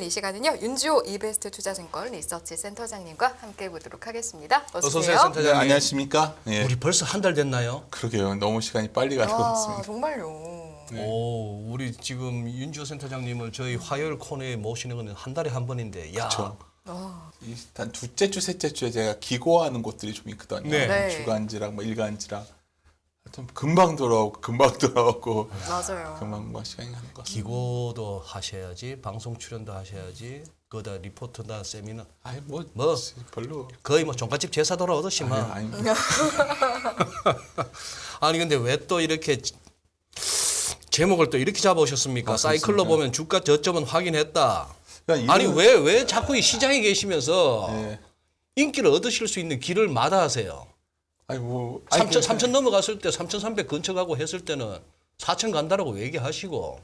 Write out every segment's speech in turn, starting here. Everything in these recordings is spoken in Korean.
이 시간은요. 윤주호 이베스트 투자증권 리서치 센터장님과 함께 보도록 하겠습니다. 어서 어서 오세요. 오세요, 센터장님. 네, 안녕하십니까? 예. 우리 벌써 한 달 됐나요? 그러게요. 너무 시간이 빨리 가는 것 와, 같습니다. 정말요. 오, 우리 지금 윤주호 센터장님을 저희 화요일 코너에 모시는 건 한 달에 한 번인데, 야. 그렇죠. 아, 일단 둘째 주, 셋째 주에 제가 기고하는 곳들이 좀 있거든요. 네. 네. 주간지랑 뭐 일간지랑 좀 금방 돌아오고 맞아요. 금방 뭐 시간이 가는 것 같습니다. 기고도 하셔야지, 방송 출연도 하셔야지, 그거다 리포트나 세미나, 아니 뭐 뭐 별로 거의 뭐 종갓집 제사 돌아오듯이 막. 아니, 아니 근데 왜 또 이렇게 제목을 또 이렇게 잡아오셨습니까? 아, 사이클로 그렇습니까? 보면 주가 저점은 확인했다. 그러니까 아니 이런- 왜 자꾸 이 시장에 계시면서 예. 인기를 얻으실 수 있는 길을 마다하세요? 아니 뭐 3천 넘어갔을 때 3,300 근처 가고 했을 때는 4천 간다라고 얘기하시고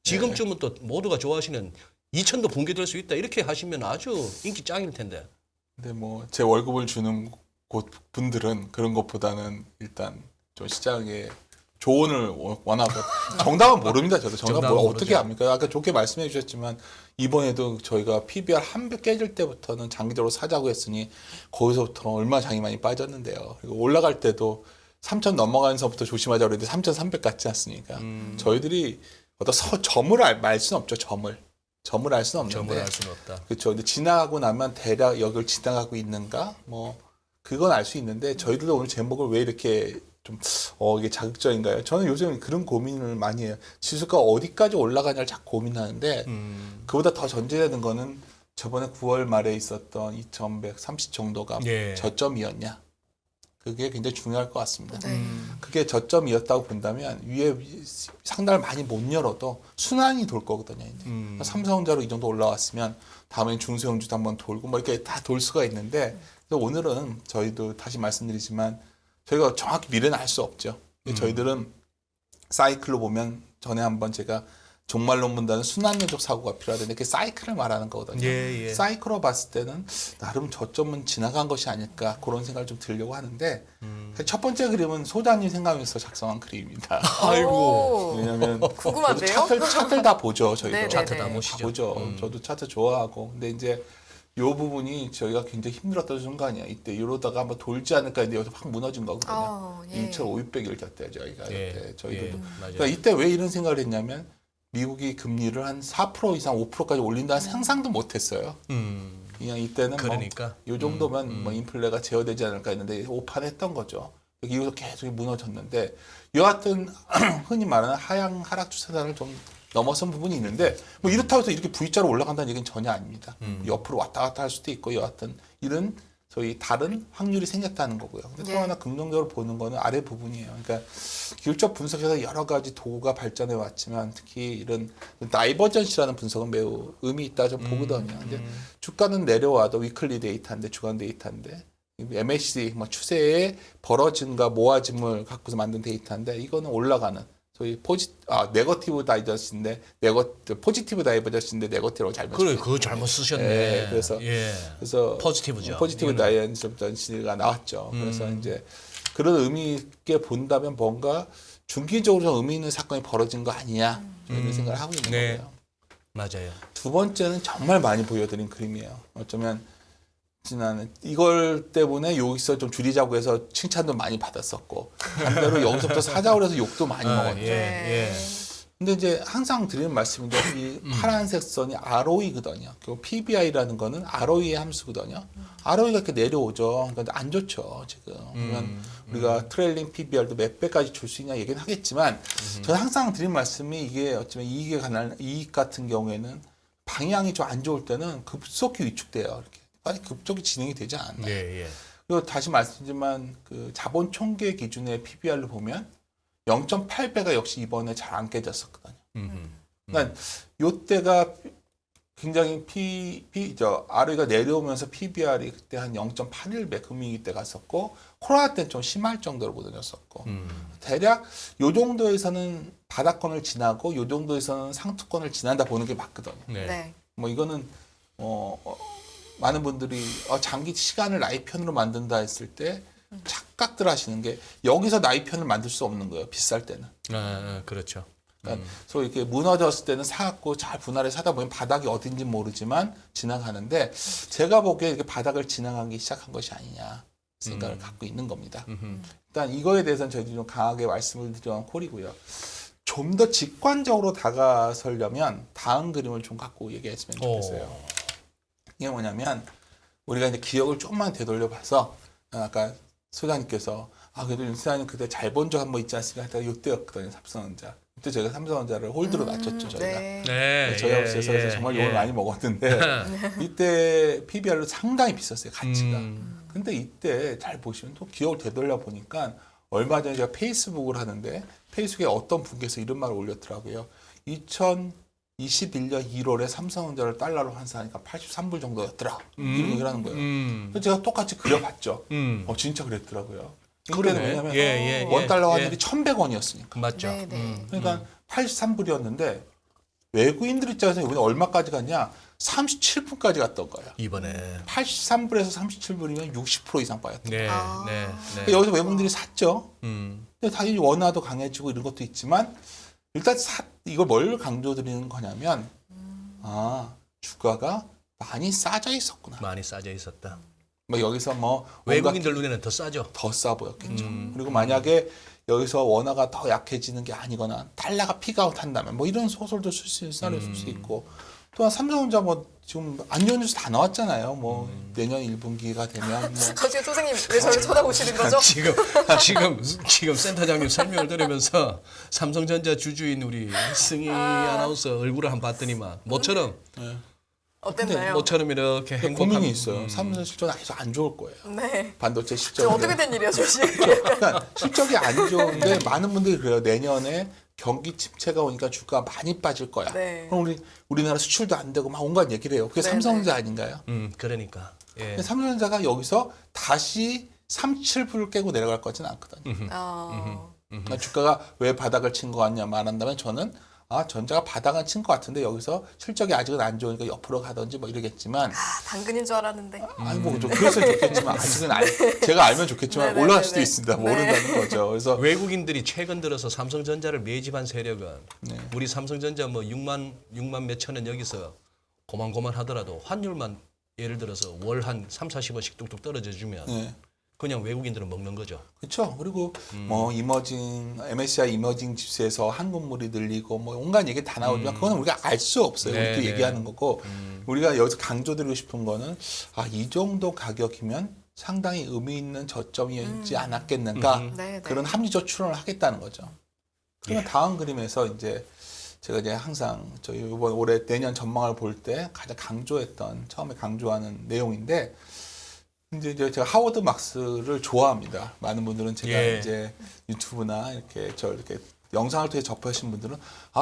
지금쯤은 또 모두가 좋아하시는 2천도 붕괴될 수 있다 이렇게 하시면 아주 인기 짱일 텐데. 근데 뭐 제 월급을 주는 곳 분들은 그런 것보다는 일단 좀 시장에 조언을 원하고 정답은 모릅니다. 저도 정답 정답은 뭘 어떻게 모르죠. 합니까? 아까 좋게 말씀해 주셨지만 이번에도 저희가 PBR 한 배 깨질 때부터는 장기적으로 사자고 했으니 거기서부터 얼마나 장이 많이 빠졌는데요. 그리고 올라갈 때도 3천 넘어가면서부터 조심하자고 그랬는데 3,300 같지 않습니까? 저희들이 어떤 점을 알 수는 없죠. 점을 알 수는 없는데 점을 알 수는 없다. 그렇죠. 근데 지나가고 나면 대략 여기를 지나가고 있는가 뭐 그건 알 수 있는데 저희들도 오늘 제목을 왜 이렇게 좀 이게 자극적인가요? 저는 요즘 그런 고민을 많이 해요. 지수가 어디까지 올라가냐를 자꾸 고민하는데 그보다 더 전제되는 거는 저번에 9월 말에 있었던 2,130 정도가 예. 저점이었냐? 그게 굉장히 중요할 것 같습니다. 네. 그게 저점이었다고 본다면 위에 상단을 많이 못 열어도 순환이 돌 거거든요. 이제. 삼성전자로 이 정도 올라왔으면 다음엔 중소형주도 한번 돌고 뭐 이렇게 다 돌 수가 있는데 그래서 오늘은 저희도 다시 말씀드리지만 저희가 정확히 미래는 알 수 없죠. 저희들은 사이클로 보면 전에 한번 제가 종말론 본다는 순환연속 사고가 필요하다는데 그게 사이클을 말하는 거거든요. 예. 사이클로 봤을 때는 나름 저점은 지나간 것이 아닐까 그런 생각을 좀 들려고 하는데 첫 번째 그림은 소장님 생각하면서 작성한 그림입니다. 아이고. 왜냐하면 궁금한데요? 차트를 다 보죠. 저희도 네네네. 차트 다 다 보시죠. 보죠. 저도 차트 좋아하고 근데 이제 이 부분이 저희가 굉장히 힘들었던 순간이야. 이때 이러다가 한번 돌지 않을까 했는데 여기서 확 무너진 거거든요. 예. 2,500일 졌대요 저희가 예. 그때 저희도. 예. 맞아요. 그러니까 이때 왜 이런 생각을 했냐면 미국이 금리를 한 4% 이상 5%까지 올린다는 상상도 못했어요. 그냥 이때는 그러니까. 뭐 이 정도면 뭐 인플레가 제어되지 않을까 했는데 오판했던 거죠. 이후로 계속 무너졌는데 여하튼 흔히 말하는 하향 하락 추세단을 좀 넘어선 부분이 있는데 뭐 이렇다고 해서 이렇게 V자로 올라간다는 얘기는 전혀 아닙니다. 옆으로 왔다 갔다 할 수도 있고 여하튼 이런 저희 다른 확률이 생겼다는 거고요. 근데 예. 또 하나 긍정적으로 보는 거는 아래 부분이에요. 그러니까 기술적 분석에서 여러 가지 도구가 발전해 왔지만 특히 이런 다이버전시라는 분석은 매우 의미 있다 좀 보거든요. 근데 주가는 내려와도 위클리 데이터인데 주간 데이터인데 MACD 뭐 추세의 벌어짐과 모아짐을 갖고서 만든 데이터인데 이거는 올라가는 소위 네거티브 다이버전시인데 포지티브 다이버전시인데 네거티브로 잘못 그래, 그거 잘못 쓰셨네. 예, 그래서 포지티브죠. 포지티브 이거는. 다이버전시가 나왔죠. 그래서 이제 그런 의미 있게 본다면 뭔가 중기적으로 좀 의미 있는 사건이 벌어진 거 아니냐 이런 생각을 하고 있는 네. 거고요. 맞아요. 두 번째는 정말 많이 보여드린 그림이에요. 어쩌면 지난 이걸 때문에 여기서 좀 줄이자고 해서 칭찬도 많이 받았었고 반대로 여기서부터 사자고 해서 욕도 많이 먹었죠. 예. 근데 이제 항상 드리는 말씀인데 이 파란색 선이 ROE거든요. 그리고 PBI라는 거는 ROE의 함수거든요. ROE가 이렇게 내려오죠. 그러니까 안 좋죠 지금. 그러면 우리가 트레일링 PBR도 몇 배까지 줄 수 있냐 얘기는 하겠지만 저는 항상 드리는 말씀이 이게 어쩌면 이익에 관한 이익 같은 경우에는 방향이 좀 안 좋을 때는 급속히 위축돼요. 이렇게 아니 급속히 진행이 되지 않나요? 예. 그리고 다시 말씀드리지만 그 자본 총계 기준의 PBR로 보면 0.8배가 역시 이번에 잘 안 깨졌었거든요. 그러니까 요때가 굉장히 ROE가 내려오면서 PBR이 그때 한 0.81배 금융위기 때 갔었고 코로나 때는 좀 심할 정도로 보여졌었고 대략 요 정도에서는 바닥권을 지나고 요 정도에서는 상투권을 지난다 보는 게 맞거든요. 네. 뭐 이거는 많은 분들이 장기 시간을 나의 편으로 만든다 했을 때 착각들 하시는 게 여기서 나의 편을 만들 수 없는 거예요. 비쌀 때는. 그렇죠. 그러니까 소위 이렇게 무너졌을 때는 사갖고 잘 분할해 사다 보면 바닥이 어딘지 모르지만 지나가는데 제가 보기에 이렇게 바닥을 지나가기 시작한 것이 아니냐 생각을 갖고 있는 겁니다. 일단 이거에 대해서는 저희들이 좀 강하게 말씀을 드려온 콜이고요. 좀 더 직관적으로 다가서려면 다음 그림을 좀 갖고 얘기했으면 좋겠어요. 이게 뭐냐면 우리가 이제 기억을 조금만 되돌려 봐서 아까 소장님께서 그래도 윤 소장님 그때 잘 본 적 한 번 있지 않습니까? 하다가 이때였거든요. 삼성전자. 그때 저희가 삼성전자를 홀드로 낮췄죠. 저희가. 네. 저희 업체에서 정말 욕을 많이 먹었는데 이때 PBR로 상당히 비쌌어요. 가치가. 근데 이때 잘 보시면 또 기억을 되돌려 보니까 얼마 전에 제가 페이스북을 하는데 페이스북에 어떤 분께서 이런 말을 올렸더라고요. 2021년 1월에 삼성전자를 달러로 환산하니까 83불 정도였더라. 이런 얘기를 하는 거예요. 그래서 제가 똑같이 그려봤죠. 진짜 그랬더라고요. 그때는 왜냐면 원 달러 환율이 1,100원이었으니까. 맞죠. 그러니까 83불이었는데 외국인들 입장에서 이번에 얼마까지 갔냐? 37불까지 갔던 거예요. 이번에. 83불에서 37불이면 60% 이상 빠졌다. 네. 그러니까 여기서 외국인들이 샀죠. 근데 당연히 원화도 강해지고 이런 것도 있지만 일단 이걸 뭘 강조드리는 거냐면 주가가 많이 싸져 있었구나. 많이 싸져 있었다. 뭐 여기서 뭐 외국인들 눈에는 더 싸죠. 더 싸 보였겠죠. 그리고 만약에 여기서 원화가 더 약해지는 게 아니거나 달러가 피크아웃 한다면 뭐 이런 소설도 쓸 수 있고 또한 삼성전자 뭐 지금 안 좋은 뉴스 다 나왔잖아요. 뭐 내년 1분기가 되면 뭐 지금 선생님 왜 저를 쳐다보시는 거죠? 지금 센터장님 설명을 들으면서 삼성전자 주주인 우리 승희 아나운서 얼굴을 한번 봤더니만 모처럼 어땠나요? 모처럼 이렇게 행복한 고민이 있어요. 삼성 실적은 아주 안 좋을 거예요. 네. 반도체 저 실적. 어떻게 된 일이에요, 조심? 그러니까 실적이 안 좋은데 많은 분들이 그래요. 내년에 경기 침체가 오니까 주가가 많이 빠질 거야. 네. 그럼 우리나라 수출도 안 되고 막 온갖 얘기를 해요. 그게 네, 삼성전자 아닌가요? 그러니까. 예. 근데 삼성전자가 여기서 다시 37불을 깨고 내려갈 거지는 않거든요. 그러니까 주가가 왜 바닥을 친 것 같냐 말한다면 저는 전자가 바닥은 친 것 같은데 여기서 실적이 아직은 안 좋으니까 옆으로 가든지 뭐 이러겠지만 당근인 줄 알았는데. 아니 뭐 그랬으면 좋겠지만 아직은 제가 알면 좋겠지만 네네네네. 올라갈 수도 있습니다. 모른다는 거죠. 그래서 외국인들이 최근 들어서 삼성전자를 매집한 세력은 우리 삼성전자 뭐 6만 몇천 원 여기서 고만고만 하더라도 환율만 예를 들어서 월 한 3, 40원씩 뚝뚝 떨어져 주면 그냥 외국인들은 먹는 거죠. 그렇죠. 그리고 뭐 MSCI 이머징 지수에서 한국물이 늘리고 뭐 온갖 얘기 다 나오지만 그거는 우리가 알 수 없어요. 우리도 얘기하는 거고 우리가 여기서 강조드리고 싶은 거는 이 정도 가격이면 상당히 의미 있는 저점이지 않았겠는가 그런 합리적 추론을 하겠다는 거죠. 그러면 다음 그림에서 이제 제가 이제 항상 저희 이번 올해 내년 전망을 볼 때 가장 처음에 강조하는 내용인데. 이제 제가 하워드 막스를 좋아합니다. 많은 분들은 제가 이제 유튜브나 이렇게 영상을 통해 접하신 분들은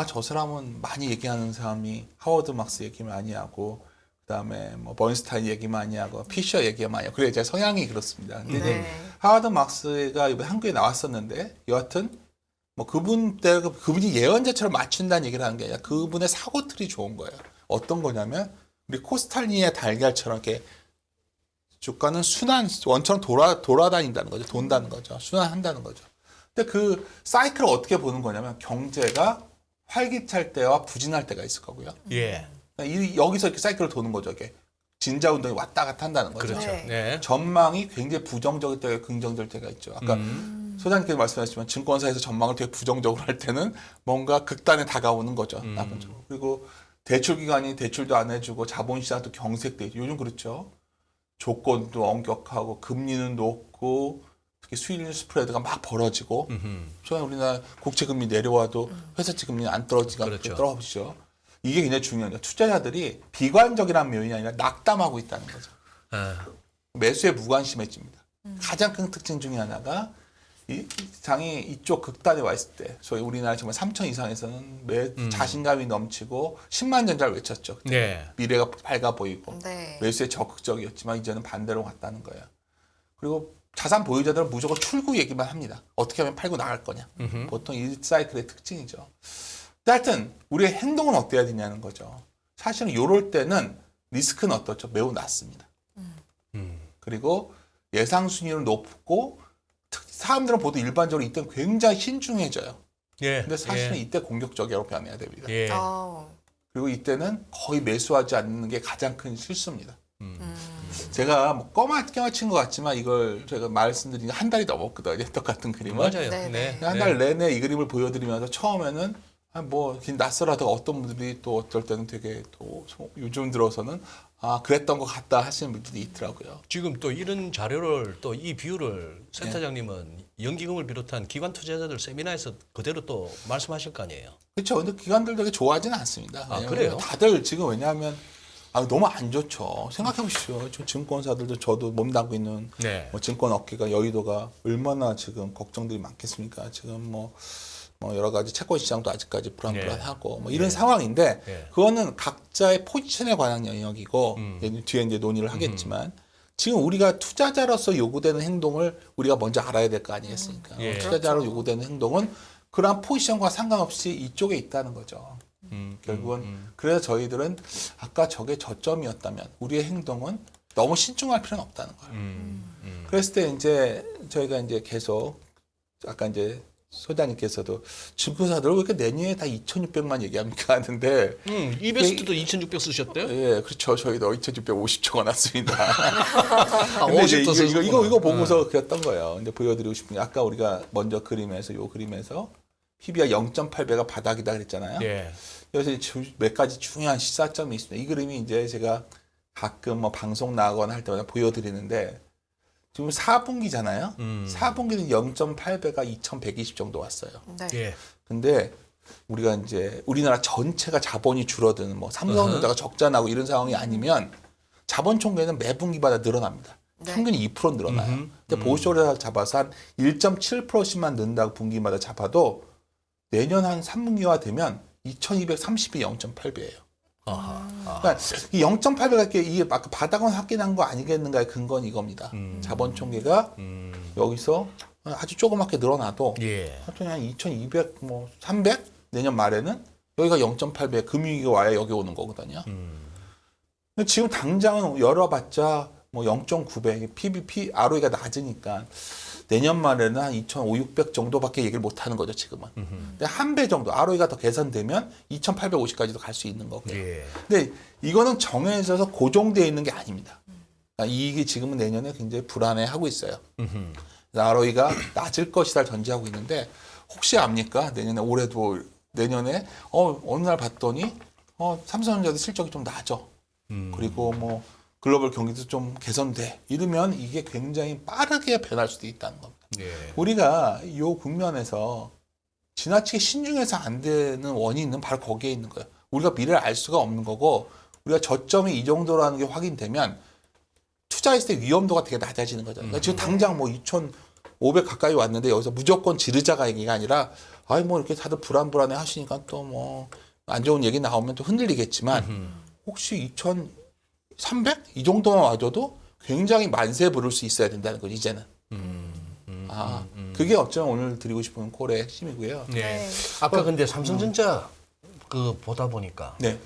저 사람은 많이 얘기하는 사람이 하워드 막스 얘기 많이 하고 그다음에 뭐 버인스타인 얘기 많이 하고 피셔 얘기 많이 하고 그래 제 성향이 그렇습니다. 근데 하워드 막스가 이번에 한국에 나왔었는데 여하튼 뭐 그분이 예언자처럼 맞춘다는 얘기를 하는 게 아니라 그분의 사고틀이 좋은 거예요. 어떤 거냐면 우리 코스탈리니의 달걀처럼 이렇게 주가는 원처럼 돌아다닌다는 거죠. 돈다는 거죠. 순환한다는 거죠. 근데 그 사이클을 어떻게 보는 거냐면 경제가 활기찰 때와 부진할 때가 있을 거고요. 여기서 이렇게 사이클을 도는 거죠. 이게 진자 운동이 왔다 갔다 한다는 거죠. 그렇죠. 전망이 굉장히 부정적일 때가 긍정적일 때가 있죠. 아까 소장님께서 말씀하셨지만 증권사에서 전망을 되게 부정적으로 할 때는 뭔가 극단에 다가오는 거죠. 나쁜적으로. 그리고 대출 기간이 대출도 안 해주고 자본시장도 경색돼. 요즘 그렇죠. 조건도 엄격하고 금리는 높고 특히 수익률 스프레드가 막 벌어지고 최근에 우리나라 국채금리 내려와도 회사채 금리는 안 떨어지니까 떨어지죠. 이게 굉장히 중요해요. 투자자들이 비관적이라는 면이 아니라 낙담하고 있다는 거죠. 매수에 무관심해집니다. 가장 큰 특징 중에 하나가 이 장이 이쪽 극단에 와 있을 때 저희 우리나라 정말 3천 이상에서는 자신감이 넘치고 10만 전자를 외쳤죠. 미래가 밝아 보이고 매수에 적극적이었지만 이제는 반대로 갔다는 거예요. 그리고 자산 보유자들은 무조건 출구 얘기만 합니다. 어떻게 하면 팔고 나갈 거냐. 보통 이 사이클의 특징이죠. 근데 하여튼 우리의 행동은 어때야 되냐는 거죠. 사실은 이럴 때는 리스크는 어떻죠? 매우 낮습니다. 그리고 예상 순위는 높고 사람들은 보통 일반적으로 이때는 굉장히 신중해져요. 예. 근데 사실은 예. 이때 공격적으로 변해야 됩니다. 예. 그리고 이때는 거의 매수하지 않는 게 가장 큰 실수입니다. 제가 뭐 껴맞힌 것 같지만 이걸 제가 말씀드린 게 한 달이 넘었거든요. 똑같은 그림을. 맞아요. 네, 네. 한 달 내내 이 그림을 보여드리면서 처음에는 뭐 낯설어도 어떤 분들이 또 어떨 때는 되게 또 요즘 들어서는 그랬던 것 같다 하시는 분들이 있더라고요. 지금 또 이런 자료를 또 이 비율을 센터장님은 연기금을 비롯한 기관 투자자들 세미나에서 그대로 또 말씀하실 거 아니에요. 그렇죠. 근데 기관들 되게 좋아하지는 않습니다. 그래요? 다들 지금 왜냐하면 너무 안 좋죠. 생각해 보십시오. 저 증권사들도 저도 몸담고 있는 네. 뭐 증권 업계가 여의도가 얼마나 지금 걱정들이 많겠습니까? 지금 뭐 여러 가지 채권 시장도 아직까지 불안불안하고 뭐 이런 상황인데 그거는 각자의 포지션에 관한 영역이고 뒤에 이제 논의를 하겠지만 지금 우리가 투자자로서 요구되는 행동을 우리가 먼저 알아야 될 거 아니겠습니까? 투자자로 요구되는 행동은 그러한 포지션과 상관없이 이쪽에 있다는 거죠. 결국은 그래서 저희들은 아까 저게 저점이었다면 우리의 행동은 너무 신중할 필요는 없다는 거예요. 그랬을 때 이제 저희가 이제 계속 아까 이제 소장님께서도 증권사들 왜 이렇게 내년에 다 2,600만 얘기합니까 하는데 이베스트도 2,600 쓰셨대요? 예, 그렇죠. 저희도 2,650초가 났습니다. 아, 근데 이제 50도 이거 보고서 그랬던 거예요. 근데 보여드리고 싶은 게 아까 우리가 먼저 요 그림에서 PBR 0.8배가 바닥이다 그랬잖아요. 예. 여기서 몇 가지 중요한 시사점이 있습니다. 이 그림이 이제 제가 가끔 뭐 방송 나가거나 할 때마다 보여드리는데 지금 4분기잖아요. 4분기는 0.8배가 2,120 정도 왔어요. 네. 예. 근데 우리가 이제 우리나라 전체가 자본이 줄어드는 뭐 삼성전자가 적자 나고 이런 상황이 아니면 자본 총계는 매 분기마다 늘어납니다. 네. 평균이 2% 늘어나요. 근데 보수적으로 잡아서 한 1.7%씩만 는다고 분기마다 잡아도 내년 한 3분기가 되면 2,230이 0.8배예요. 그러니까 이 0.8배가 이게 아까 바닥은 확인한 거 아니겠는가의 근거는 이겁니다. 자본 총계가 여기서 아주 조그맣게 늘어나도 하여튼 한 2,200, 뭐 300 내년 말에는 여기가 0.8배 금융위기가 와야 여기 오는 거거든요. 근데 지금 당장은 열어봤자 뭐 0.9배 PBP ROE가 낮으니까 내년 말에는 한 2,500 정도밖에 얘기를 못 하는 거죠, 지금은. 근데 한 배 정도 ROE가 더 개선되면 2,850까지도 갈 수 있는 거고요. 근데 이거는 정해져 있어서 고정되어 있는 게 아닙니다. 그러니까 이익이 지금은 내년에 굉장히 불안해하고 있어요. ROE가 낮을 것이다 전제하고 있는데 혹시 압니까? 내년에 어느 날 봤더니 삼성전자도 실적이 좀 낮아. 그리고 뭐 글로벌 경기도 좀 개선돼. 이러면 이게 굉장히 빠르게 변할 수도 있다는 겁니다. 우리가 이 국면에서 지나치게 신중해서 안 되는 원인은 바로 거기에 있는 거예요. 우리가 미래를 알 수가 없는 거고 우리가 저점이 이 정도라는 게 확인되면 투자했을 때 위험도가 되게 낮아지는 거죠. 그러니까 지금 당장 뭐 2,500 가까이 왔는데 여기서 무조건 지르자가 얘기가 아니라 뭐 이렇게 다들 불안해 하시니까 또 뭐 안 좋은 얘기 나오면 또 흔들리겠지만 혹시 2,300? 이 정도만 와줘도 굉장히 만세 부를 수 있어야 된다는 거죠, 이제는. 그게 어쩌면 오늘 드리고 싶은 콜의 핵심이고요. 네. 아까 근데 삼성전자 보다 보니까 네,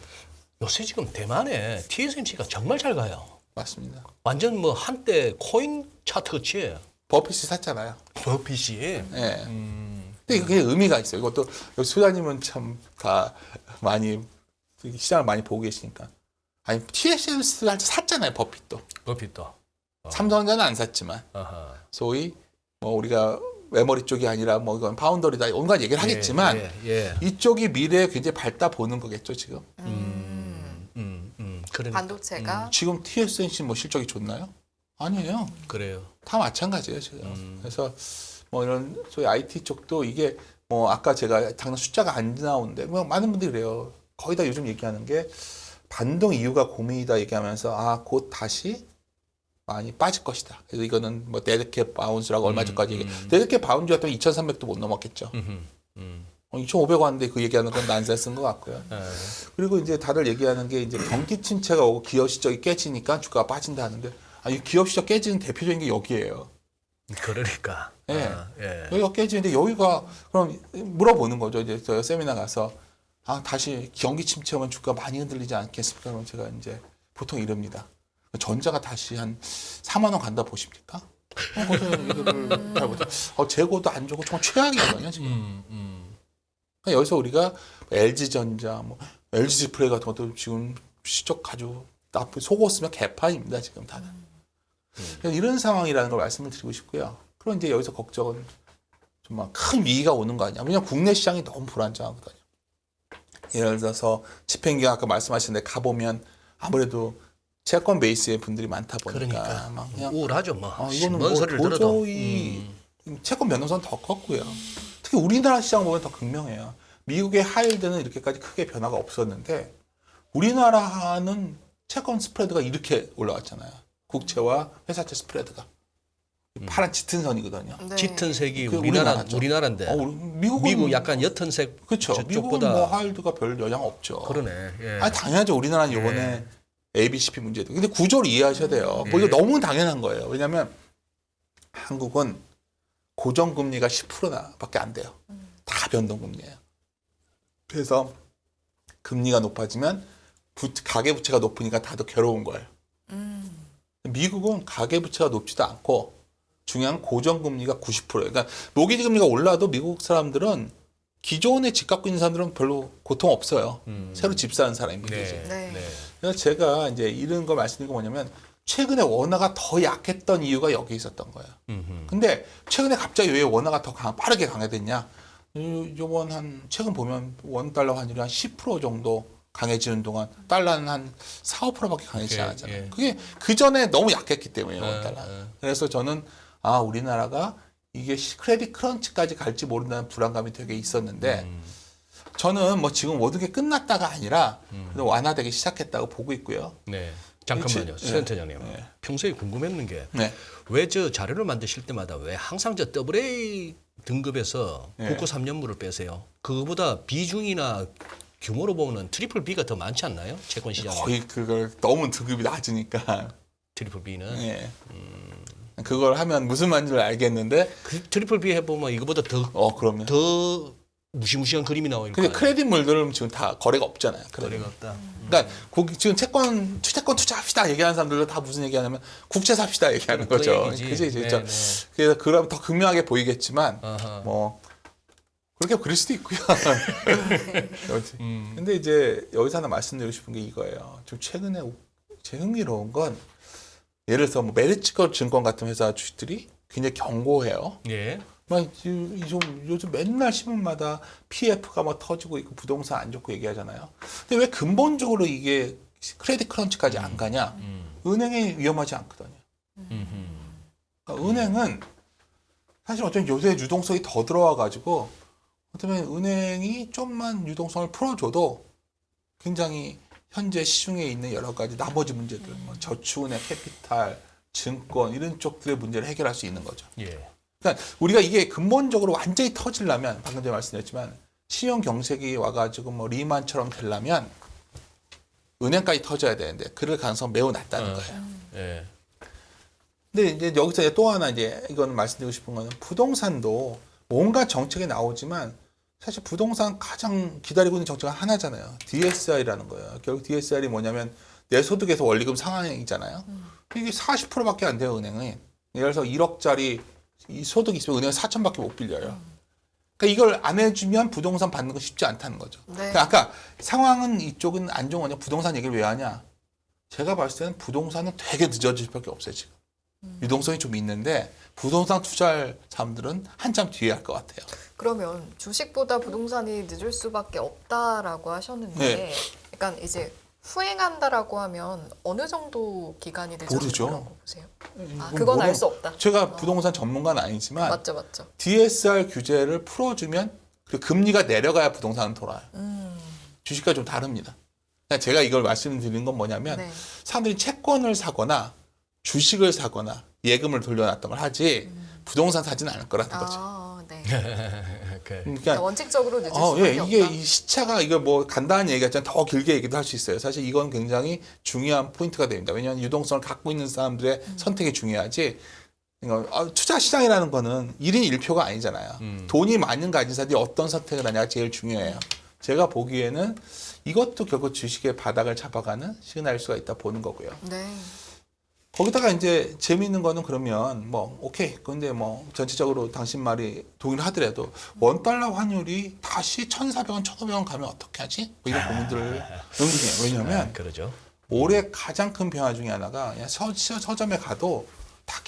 요새 지금 대만에 TSMC가 정말 잘 가요. 맞습니다. 완전 뭐 한때 코인 차트 같이 버핏이 샀잖아요. 버핏이. 네. 근데 그게 의미가 있어요. 이것도 여기 소장님은 참 다 많이 시장을 많이 보고 계시니까. 아니 TSMC를 샀잖아요, 버핏도. 버핏도. 삼성전자는 안 샀지만 소위 뭐 우리가 메모리 쪽이 아니라 뭐 이건 파운더리다 온갖 얘기를 하겠지만 이쪽이 미래에 굉장히 밝다 보는 거겠죠 지금. 그러니까. 반도체가 지금 TSMC 뭐 실적이 좋나요? 아니에요. 그래요. 다 마찬가지예요 지금. 그래서 뭐 이런 소위 IT 쪽도 이게 뭐 아까 제가 당장 숫자가 안 나오는데 뭐 많은 분들이 그래요. 거의 다 요즘 얘기하는 게 반동 이유가 고민이다 얘기하면서 곧 다시 많이 빠질 것이다. 그래서 이거는 뭐 데드캣 바운스라고 얼마 전까지 얘기. 데드캣 바운스였다면 2,300도 못 넘었겠죠. 2,500 왔는데 그 얘기하는 건 난센스인 것 같고요. 그리고 이제 다들 얘기하는 게 이제 경기 침체가 오고 기업 실적이 깨지니까 주가가 빠진다 하는데 이 기업 실적 깨지는 대표적인 게 여기예요. 그러니까. 여기가 깨지는데 여기가 그럼 물어보는 거죠. 이제 저희 세미나 가서 다시 경기 침체 오면 주가 많이 흔들리지 않겠습니까? 그럼 제가 이제 보통 이럽니다. 전자가 다시 한 4만 원 간다 보십니까? 재고도 안 좋고 정말 최악이거든요 지금. 그러니까 여기서 우리가 LG전자, 뭐 LG 디스플레이 같은 것도 지금 시적 아주 나쁘게 속았으면 개판입니다 지금 다들. 이런 상황이라는 걸 말씀을 드리고 싶고요. 그럼 이제 여기서 걱정은 정말 큰 위기가 오는 거 아니야? 왜냐면 국내 시장이 너무 불안정하거든요. 예를 들어서 집행기관 아까 말씀하신 데 가보면 아무래도 채권 베이스의 분들이 많다 보니까 그러니까 막 그냥 우울하죠 뭐. 이거는 뭔 뭐 소리를 들어도. 도저히 채권 변동성은 더 컸고요. 특히 우리나라 시장 보면 더 극명해요. 미국의 하이힐드는 이렇게까지 크게 변화가 없었는데 우리나라는 채권 스프레드가 이렇게 올라왔잖아요. 국채와 회사채 스프레드가 파란 짙은 선이거든요. 네. 짙은 색이 그게 우리나라인데 미국은 미국 약간 옅은 색 그렇죠. 미국은 저쪽보다 뭐 하이힐드가 별 영향 없죠. 그러네. 예. 아니 당연하죠. 우리나라는 이번에 ABCP 문제도. 근데 구조를 이해하셔야 돼요. 뭐 예. 이거 너무 당연한 거예요. 왜냐하면 한국은 고정금리가 10%밖에 안 돼요. 다 변동금리예요. 그래서 금리가 높아지면 가계부채가 높으니까 다들 괴로운 거예요. 미국은 가계부채가 높지도 않고 중요한 고정금리가 90%예요. 그러니까 모기지금리가 올라도 미국 사람들은 기존에 집 갖고 있는 사람들은 별로 고통 없어요. 새로 집 사는 사람이 문제지. 네. 그래서 제가 이제 이런 거 말씀드린 거 뭐냐면 최근에 원화가 더 약했던 이유가 여기 있었던 거예요. 근데 최근에 갑자기 왜 원화가 더 빠르게 강해졌냐? 요번 한 최근 보면 원 달러 환율이 한 10% 정도 강해지는 동안 달러는 한 4, 5%밖에 강해지지 않았잖아요. 예. 그게 그 전에 너무 약했기 때문에요, 원 달러. 그래서 저는 우리나라가 이게 크레딧 크런치까지 갈지 모른다는 불안감이 되게 있었는데 저는 뭐 지금 모든 게 끝났다가 아니라 그래도 완화되기 시작했다고 보고 있고요. 네. 잠깐만요. 센터장님. 네. 평소에 궁금했는 게 네. 왜 저 자료를 만드실 때마다 왜 항상 저 AA 등급에서 네. 국고 3년물을 빼세요? 그거보다 비중이나 규모로 보면 트리플 B가 더 많지 않나요? 채권 시장에. 거의 그걸 너무 등급이 낮으니까. 트리플 B는. 예. 그걸 하면 무슨 말인지를 알겠는데. 그 트리플 B 해보면 이거보다 그러면. 더 무시무시한 그림이 나올 근데 거예요. 크레딧물들은 지금 다 거래가 없잖아요. 거래가 없다. 그러니까 지금 채권 투자합시다 얘기하는 사람들도 다 무슨 얘기하냐면 국채 삽시다 얘기하는 그 거죠. 얘기지. 그지? 네, 그렇죠. 네. 그래서 그러면 더 극명하게 보이겠지만 아하. 뭐 그렇게 그릴 수도 있고요. 근데 이제 여기서 하나 말씀드리고 싶은 게 이거예요. 좀 최근에 제 흥미로운 건 예를 들어서 뭐 메리츠거 증권 같은 회사 주식들이 굉장히 견고해요. 예. 요즘 맨날 신문마다 PF가 막 터지고 있고 부동산 안 좋고 얘기하잖아요. 근데 왜 근본적으로 이게 크레딧 크런치까지 안 가냐? 은행이 위험하지 않거든요. 그러니까 은행은 사실 어쩌면 요새 유동성이 더 들어와가지고 어쩌면 은행이 좀만 유동성을 풀어줘도 굉장히 현재 시중에 있는 여러 가지 나머지 문제들, 뭐 저축은행, 캐피탈, 증권 이런 쪽들의 문제를 해결할 수 있는 거죠. 예. 그러니까 우리가 이게 근본적으로 완전히 터지려면 방금 전에 말씀드렸지만 신용 경색이 와가지고 뭐 리만처럼 되려면 은행까지 터져야 되는데 그럴 가능성 매우 낮다는 거예요. 예. 근데 이제 여기서 또 하나 이제 이거는 말씀드리고 싶은 거는 부동산도 온갖 정책이 나오지만 사실 부동산 가장 기다리고 있는 정책은 하나잖아요. DSR이라는 거예요. 결국 DSR이 뭐냐면 내 소득에서 원리금 상환이잖아요. 이게 40%밖에 안 돼요, 은행은. 예를 들어서 1억짜리 이 소득이 있으면 은행은 4천밖에 못 빌려요. 그러니까 이걸 안 해주면 부동산 받는 거 쉽지 않다는 거죠. 네. 그러니까 아까 상황은 이쪽은 안 좋은 거냐, 부동산 얘기를 왜 하냐? 제가 봤을 때는 부동산은 되게 늦어질 수밖에 없어요, 지금. 유동성이 좀 있는데 부동산 투자할 사람들은 한참 뒤에 할 것 같아요. 그러면 주식보다 부동산이 늦을 수밖에 없다라고 하셨는데, 네. 그러니까 이제 후행한다라고 하면 어느 정도 기간이 늦어질 모르죠. 거라고 보세요? 이건 그건 알 모르- 수 없다. 제가 부동산 전문가는 아니지만 맞죠, 맞죠. DSR 규제를 풀어주면 그 금리가 내려가야 부동산은 돌아요. 주식과 좀 다릅니다. 그러니까 제가 이걸 말씀드리는 건 뭐냐면 네. 사람들이 채권을 사거나 주식을 사거나 예금을 돌려놨던 걸 하지 부동산 사지는 않을 거라는 거죠. 네. 오케이. 그러니까 원칙적으로 늦을 수밖에 예, 이게 없다. 이 시차가 이거 뭐 간단한 얘기 같지만 더 길게 얘기도 할 수 있어요. 사실 이건 굉장히 중요한 포인트가 됩니다. 왜냐하면 유동성을 갖고 있는 사람들의 선택이 중요하지. 그러니까 투자 시장이라는 거는 1인 1표가 아니잖아요. 돈이 많은 가진 사람들이 어떤 선택을 하냐가 제일 중요해요. 제가 보기에는 이것도 결국 주식의 바닥을 잡아가는 시그널일 수가 있다 보는 거고요. 네. 거기다가 이제 재미있는 거는 그러면 뭐 오케이. 근데 뭐 전체적으로 당신 말이 동의를 하더라도 원달러 환율이 다시 1,400원, 1,500원 가면 어떻게 하지? 뭐 이런 고민들을 은근해요. 왜냐하면 그러죠. 올해 가장 큰 변화 중에 하나가 그냥 서점에 가도 다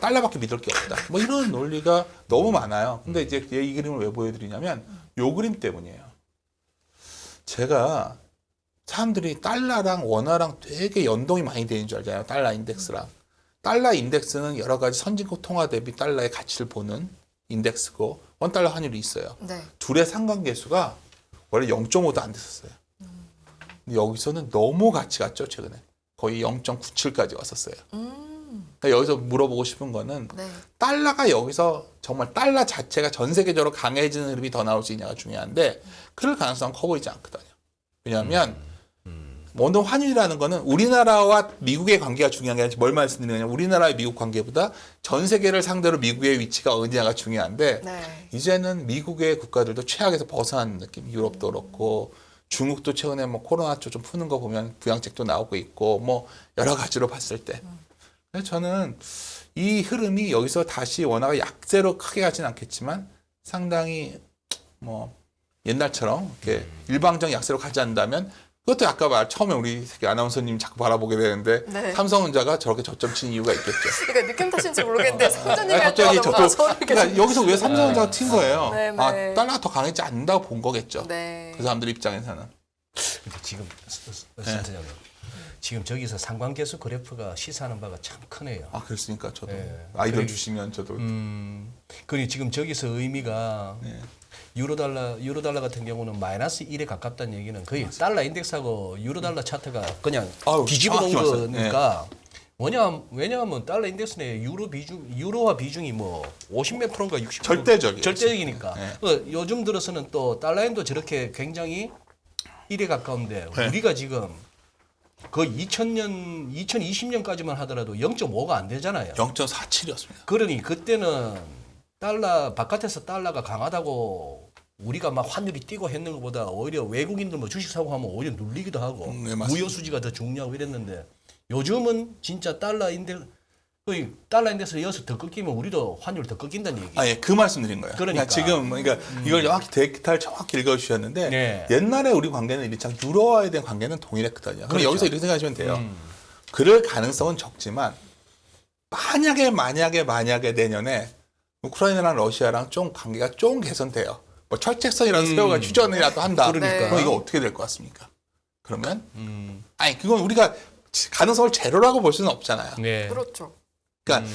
달러밖에 믿을 게 없다. 뭐 이런 논리가 너무 많아요. 근데 이제 이 그림을 왜 보여드리냐면 요 그림 때문이에요. 제가 사람들이 달러랑 원화랑 되게 연동이 많이 되는 줄 알잖아요. 달러 인덱스랑. 달러 인덱스는 여러 가지 선진국 통화 대비 달러의 가치를 보는 인덱스고 원달러 환율이 있어요. 네. 둘의 상관계수가 원래 0.5도 안 됐었어요. 근데 여기서는 너무 같이 갔죠, 최근에. 거의 0.97까지 왔었어요. 그러니까 여기서 물어보고 싶은 거는 네. 달러가 여기서 정말 달러 자체가 전 세계적으로 강해지는 흐름이 더 나올 수 있냐가 중요한데 그럴 가능성은 커 보이지 않거든요. 왜냐하면 모든 환율이라는 거는 우리나라와 미국의 관계가 중요한 게 아니라 뭘 말씀드리냐면 우리나라와 미국 관계보다 전 세계를 상대로 미국의 위치가 어디냐가 중요한데 네. 이제는 미국의 국가들도 최악에서 벗어나는 느낌. 유럽도 그렇고 중국도 최근에 뭐 코로나 좀 푸는 거 보면 부양책도 나오고 있고 뭐 여러 가지로 봤을 때. 그래서 저는 이 흐름이 여기서 다시 원화가 약세로 크게 가진 않겠지만 상당히 뭐 옛날처럼 이렇게 일방적 약세로 가지 않는다면 그것도 아까 처음에 우리 아나운서님 자꾸 바라보게 되는데 네. 삼성전자가 저렇게 저점 치는 이유가 있겠죠. 그러니까 느낌 탓인지 모르겠는데 삼성전자가 갑자기 저쪽 그러니까 여기서 왜 삼성전자가 튄 거예요? 네, 네. 아, 달러가 더 강해지지 않는다고 본 거겠죠. 네. 그 사람들 입장에서는. 근데 지금 센터장님 지금 저기서 상관계수 그래프가 시사하는 바가 참 크네요. 아, 그렇습니까? 저도 네. 아이디어 그래- 주시면 저도. 그니 지금 저기서 의미가 네. 유로달러 같은 경우는 마이너스 1에 가깝다는 얘기는 거의 달러 인덱스하고 유로달러 차트가 그냥 아유, 뒤집어 놓은 정확히 맞아요. 거니까 왜냐하면 달러 인덱스 내 유로화 비중이 뭐 50몇 프로인가 60% 절대적이에요. 절대적이니까 네. 요즘 들어서는 또 달러엔도 저렇게 굉장히 1에 가까운데 네. 우리가 지금 거의 2020년까지만 하더라도 0.5가 안 되잖아요. 0.47이었습니다. 그러니 그때는 바깥에서 달러가 강하다고 우리가 막 환율이 뛰고 했는 것보다 오히려 외국인들 뭐 주식 사고 하면 오히려 눌리기도 하고 네, 맞습니다. 무효 수지가 더 중요하고 이랬는데 요즘은 진짜 달러 인덱스 이어서 더 꺾이면 우리도 환율 더 꺾인다는 얘기. 아, 예, 그 말씀 드린 거예요. 그러니까. 지금, 이걸 정확히 데이터를 정확히 읽어주셨는데, 네. 옛날에 우리 관계는 이렇게 유로화에 대한 관계는 동일했거든요. 그럼 그렇죠. 여기서 이렇게 생각하시면 돼요. 그럴 가능성은 적지만, 만약에 내년에 우크라이나랑 러시아랑 좀 관계가 좀 개선돼요. 뭐 철책선이라도 세워가 휴전이라도 한다. 그러니까. 그럼 이거 어떻게 될 것 같습니까? 그러면, 아니, 그건 우리가 가능성을 제로라고 볼 수는 없잖아요. 네. 그렇죠. 그러니까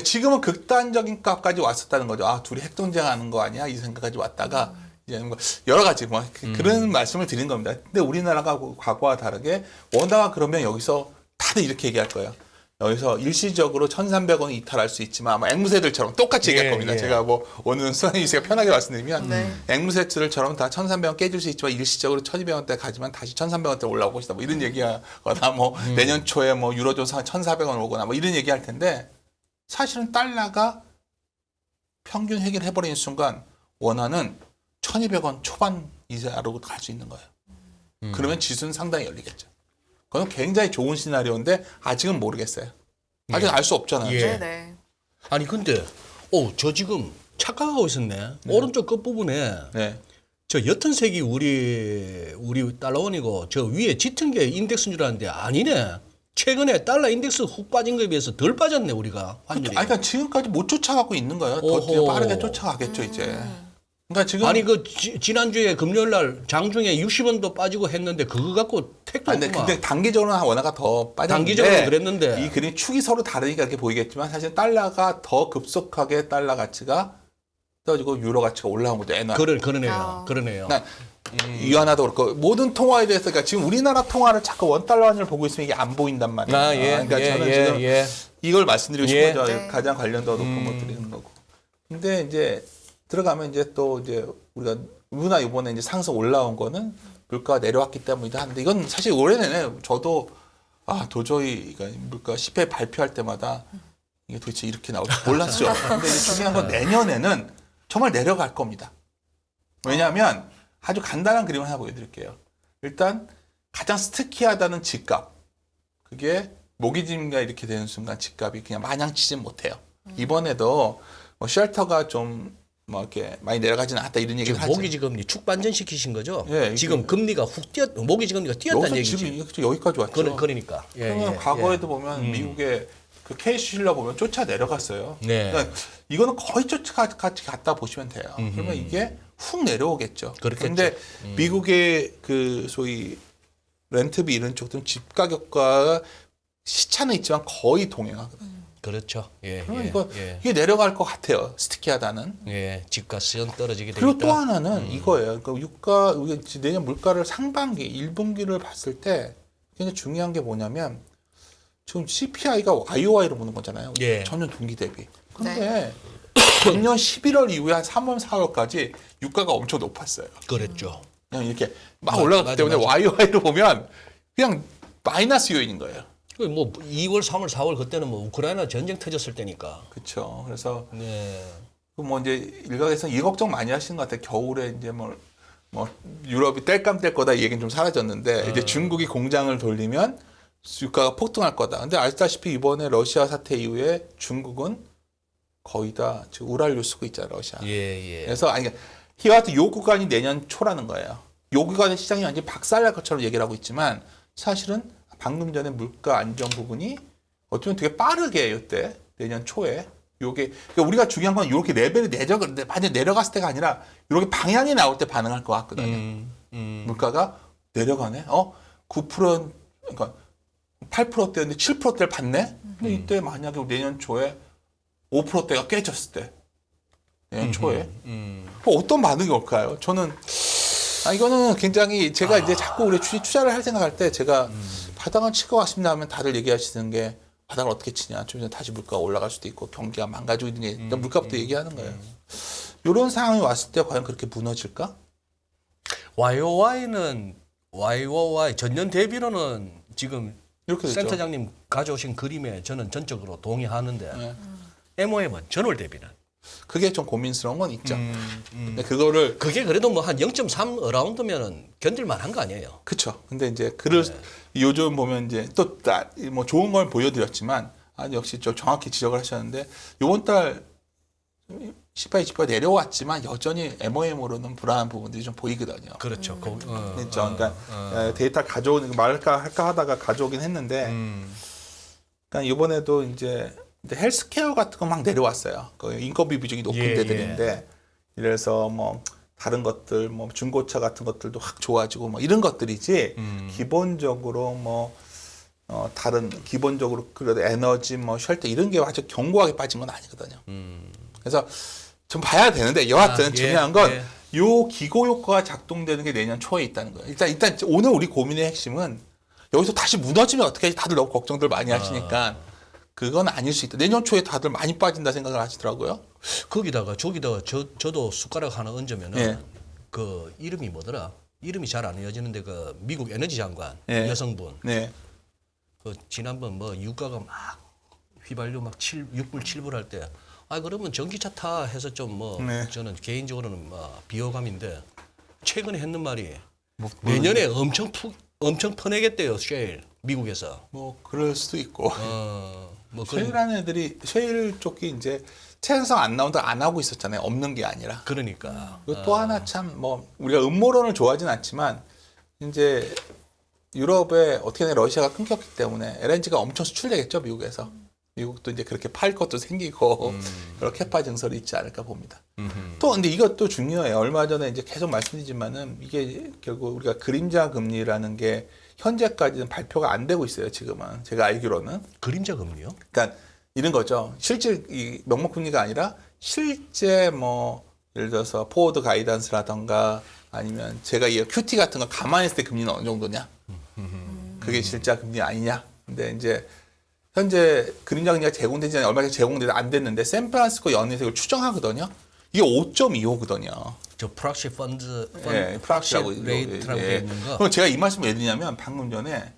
지금은 극단적인 값까지 왔었다는 거죠. 아, 둘이 핵전쟁하는 거 아니야? 이 생각까지 왔다가 이제 뭐 여러 가지 뭐 그런 말씀을 드린 겁니다. 근데 우리나라가 과거와 다르게 원화가 그러면 여기서 다들 이렇게 얘기할 거예요. 여기서 일시적으로 1,300원 이탈할 수 있지만 아마 앵무새들처럼 똑같이 얘기할 겁니다. 제가 뭐 오늘 수환이 씨가 편하게 말씀드리면 앵무새들처럼 다 1,300원 깨질 수 있지만 일시적으로 1,200원대 가지만 다시 1,300원대 올라올 것이다. 뭐 이런 얘기하거나 뭐 내년 초에 뭐 유로존 1,400원 오거나 뭐 이런 얘기할 텐데 사실은 달러가 평균 해결해버리는 순간 원화는 1,200원 초반 이하로 갈 수 있는 거예요. 그러면 지수는 상당히 열리겠죠. 그건 굉장히 좋은 시나리오인데 아직은 모르겠어요. 아직 알 수 없잖아요. 예. 네. 아니 근데 저 지금 착각하고 있었네. 오른쪽 끝부분에 네. 저 옅은 색이 우리 달러원이고 저 위에 짙은 게 인덱스인 줄 알았는데 아니네. 최근에 달러 인덱스 훅 빠진 거에 비해서 덜 빠졌네 우리가 환율이. 그러니까 지금까지 못 쫓아가고 있는 거예요. 더 오호. 빠르게 쫓아가겠죠 이제. 그러니까 지금 아니 지난주에 금요일 날 장중에 60원도 빠지고 했는데 그거 갖고 택도 근데 없구만. 단기적으로는 원화가 더 빠졌는데 단기적으로 그랬는데 이 그림 축이 서로 다르니까 이렇게 보이겠지만 사실 달러가 더 급속하게 달러 가치가 떨어지고 유로 가치가 올라온 거죠. 엔화. 그러네요. 그러네요. 그러니까 위안화도 그렇고 모든 통화에 대해서 그러니까 지금 우리나라 통화를 자꾸 원달러 환율을 보고 있으면 이게 안 보인단 말이에요. 그러니까 저는 지금 이걸 말씀드리고 싶어서 네. 가장 관련 더 높은 것들이 있는 거고. 근데 이제 들어가면 이제 또 이제 우리가 문화 이번에 이제 상승 올라온 거는 물가가 내려왔기 때문이다 하는데 이건 사실 오래내내 저도 도저히 물가 CPI 발표할 때마다 이게 도대체 이렇게 나올 줄 몰랐죠. 근데 이제 중요한 건 내년에는 정말 내려갈 겁니다. 왜냐하면 아주 간단한 그림을 하나 보여드릴게요. 일단 가장 스티키하다는 집값. 그게 모기지가 이렇게 되는 순간 집값이 그냥 마냥 치진 못해요. 이번에도 뭐 쉘터가 좀 뭐 이렇게 많이 내려가지는 않았다 이런 얘기를 지금 하죠. 모기지 금리 축반전 시키신 거죠? 예, 지금 금리가 훅 뛰었 모기지 금리가 뛰었다는 여기서 얘기지. 지금 여기까지 왔죠. 그러니까. 예, 그러면 예, 과거에도 예. 보면 미국의 그 케이실러 보면 쫓아 내려갔어요. 네. 그러니까 이거는 거의 쫓아같이 갔다 보시면 돼요. 그러면 이게 훅 내려오겠죠. 그렇겠죠. 그런데 미국의 그 소위 렌트비 이런 쪽들은 집 가격과 시차는 있지만 거의 동행하거든요. 그렇죠. 예. 그러면 예, 이거 예. 이게 내려갈 것 같아요. 스티키하다는. 예. 집값은 떨어지게 되니까. 그리고 또 하나는 이거예요. 그러니까 유가 우리가 내년 물가를 상반기 1분기를 봤을 때 굉장히 중요한 게 뭐냐면 지금 CPI가 YOY로 보는 거잖아요. 예. 전년 동기 대비. 근데 작년 11월 이후에 한 3월, 4월까지 유가가 엄청 높았어요. 그랬죠. 그냥 이렇게 막 맞아, 올라갔기 맞아, 때문에 맞아. YOY로 보면 그냥 마이너스 요인인 거예요. 뭐 2월, 3월, 4월 그때는 뭐 우크라이나 전쟁 터졌을 때니까. 그렇죠. 그래서 네. 뭐 이제 일각에서 이 걱정 많이 하시는 것 같아요. 겨울에 이제 뭐 유럽이 뗄감 뗄 거다 이 얘기는 좀 사라졌는데 이제 중국이 공장을 돌리면 유가가 폭등할 거다. 근데 아시다시피 이번에 러시아 사태 이후에 중국은 거의 다 지금 우랄류 쓰고 있잖아요, 러시아. 예, 예. 그래서 아니 히와트 요 구간이 내년 초라는 거예요. 요 구간의 시장이 완전 박살날 것처럼 얘기를 하고 있지만 사실은 방금 전에 물가 안정 부분이 어쩌면 되게 빠르게 이때 내년 초에 요게 그러니까 우리가 중요한 건 이렇게 레벨이 완전 내려갔을 때가 아니라 이렇게 방향이 나올 때 반응할 것 같거든요. 물가가 내려가네. 9% 그러니까 8%대였는데 7%대를 받네. 근데 이때 만약에 내년 초에 5%대가 깨졌을 때 내년 초에 어떤 반응이 올까요? 저는 이거는 굉장히 제가 이제 자꾸 우리 투자를 할 생각할 때 제가 바닥은 칠 것 같습니다 하면 다들 얘기하시는 게 바닥을 어떻게 치냐. 좀 전에 다시 물가가 올라갈 수도 있고 경기가 망가지고 있는 게 물가부터 얘기하는 거예요. 이런 상황이 왔을 때 과연 그렇게 무너질까? YOY 전년 대비로는 지금 이렇게 되죠. 센터장님 가져오신 그림에 저는 전적으로 동의하는데 네. MOM은 전월 대비는 그게 좀 고민스러운 건 있죠. 근데 그거를 그게 그래도 뭐 한 0.3 어라운드면은 견딜만한 거 아니에요? 그렇죠. 근데 이제 글을 요즘 보면 이제 또 뭐 좋은 걸 보여드렸지만 역시 좀 정확히 지적을 하셨는데 이번 달 CPI 지표가 내려왔지만 여전히 MOM으로는 불안한 부분들이 좀 보이거든요. 그렇죠. 그렇죠. 그러니까 데이터 가져오는 말까 할까 하다가 가져오긴 했는데, 그러니까 이번에도 이제 헬스케어 같은 거 막 내려왔어요. 그 인건비 비중이 높은 예, 데들인데, 이래서 뭐 다른 것들, 뭐 중고차 같은 것들도 확 좋아지고 뭐 이런 것들이지. 기본적으로 뭐 다른 기본적으로 그래도 에너지, 뭐 쉘터 이런 게 아주 견고하게 빠진 건 아니거든요. 그래서 좀 봐야 되는데 여하튼 중요한 건 요 기고 효과가 작동되는 게 내년 초에 있다는 거예요. 일단 오늘 우리 고민의 핵심은 여기서 다시 무너지면 어떻게 하지? 다들 너무 걱정들 많이 하시니까 그건 아닐 수 있다. 내년 초에 다들 많이 빠진다 생각을 하시더라고요. 거기다가 저기다가 저도 숟가락 하나 얹으면은 예. 그 이름이 뭐더라? 이름이 잘 안 이어지는데 그 미국 에너지 장관 예. 여성분 네. 그 지난번 뭐 유가가 막 휘발유 막 6불 7불 할 때 그러면 전기차 타 해서 좀 뭐 네. 저는 개인적으로는 뭐 비호감인데 최근에 했는 말이 내년에 엄청 퍼내겠대요 쉐일 미국에서. 뭐 그럴 수도 있고. 뭐 쉐일하는 애들이 쉐일 쪽이 이제 채널성 안 나온다 안 하고 있었잖아요. 없는 게 아니라. 그러니까. 그리고 또 하나 참 뭐 우리가 음모론을 좋아하진 않지만 이제 유럽에 어떻게든 러시아가 끊겼기 때문에 LNG가 엄청 수출되겠죠 미국에서. 미국도 이제 그렇게 팔 것도 생기고 여러 캐파 증설이 있지 않을까 봅니다. 또 근데 이것도 중요해요. 얼마 전에 이제 계속 말씀드리지만은 이게 결국 우리가 그림자 금리라는 게 현재까지는 발표가 안 되고 있어요. 지금은 제가 알기로는. 그림자 금리요? 그러니까 이런 거죠. 실제 이 명목 금리가 아니라 실제 뭐 예를 들어서 포워드 가이던스라던가 아니면 제가 이 QT 같은 거 감안했을 때 금리는 어느 정도냐? 그게 실제 금리 아니냐? 근데 이제 현재 그림자 금리가 제공되지 않아요. 얼마 전에 제공돼도 안 됐는데 샌프란시스코 연에서 이걸 추정하거든요. 이게 5.25거든요. 저 프락시 펀드 프락시라고 레이트라고 되어 있는 거. 그럼 제가 이 말씀을 왜 드리냐면 방금 전에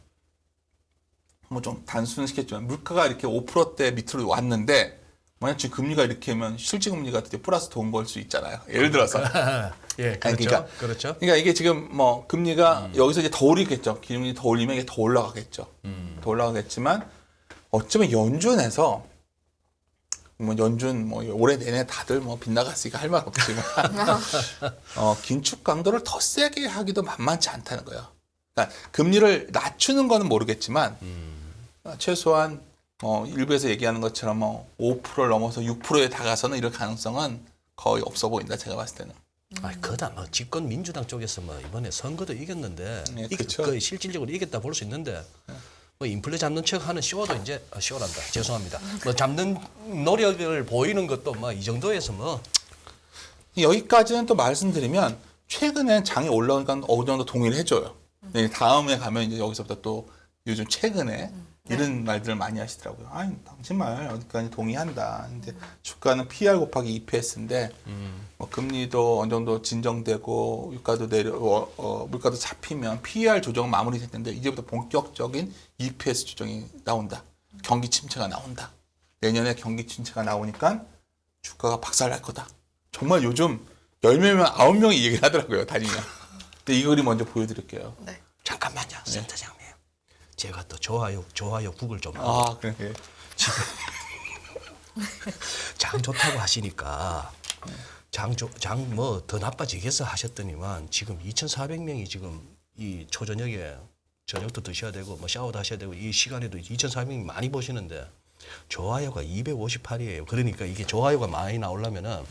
뭐 좀 단순시켰지만 물가가 이렇게 5%대 밑으로 왔는데 만약 지금 금리가 이렇게 하면 실질 금리가 되게 플러스 돈 벌 수 있잖아요. 예를 들어서. 예, 그렇죠. 그렇죠. 그러니까 이게 지금 뭐 금리가 여기서 이제 더 오르겠죠. 기준이 더 올리면 이게 더 올라가겠죠. 더 올라가겠지만 어쩌면 연준에서 뭐 연준 뭐 올해 내내 다들 뭐 빗나갔으니까 할 말 없지만 긴축 강도를 더 세게 하기도 만만치 않다는 거예요. 그러니까 금리를 낮추는 거는 모르겠지만 최소한 일부에서 얘기하는 것처럼 5%를 넘어서 6%에 다가서는 이럴 가능성은 거의 없어 보인다. 제가 봤을 때는. 그다 뭐 집권 민주당 쪽에서 뭐 이번에 선거도 이겼는데 네, 이게 그쵸. 거의 실질적으로 이겼다 볼 수 있는데 뭐 인플레 잡는 척 하는 쇼도 이제 쇼란다. 죄송합니다. 뭐 잡는 노력을 보이는 것도 뭐 이 정도에서 뭐 여기까지는 또 말씀드리면 최근에 장이 올라오니까 어느 정도 동의를 해줘요. 네, 다음에 가면 이제 여기서부터 또 요즘 최근에 이런 말들을 많이 하시더라고요. 아니 당신 말 어디까지 동의한다. 근데 주가는 PR 곱하기 EPS인데 뭐 금리도 어느 정도 진정되고 유가도 물가도 잡히면 PER 조정 마무리될 텐데 이제부터 본격적인 EPS 조정이 나온다. 경기 침체가 나온다. 내년에 경기 침체가 나오니까 주가가 박살날 거다. 정말 요즘 10명이면 9명이 얘기를 하더라고요. 다니면. 근데 이 그림 먼저 보여드릴게요. 네. 잠깐만요, 센터장님. 제가 또 좋아요 국을 좀 그래. 장 좋다고 하시니까 장 뭐 더 나빠지겠어 하셨더니만 지금 2,400명이 지금 이 초저녁에 저녁도 드셔야 되고 뭐 샤워도 하셔야 되고 이 시간에도 2,400명이 많이 보시는데 좋아요가 258이에요. 그러니까 이게 좋아요가 많이 나오려면은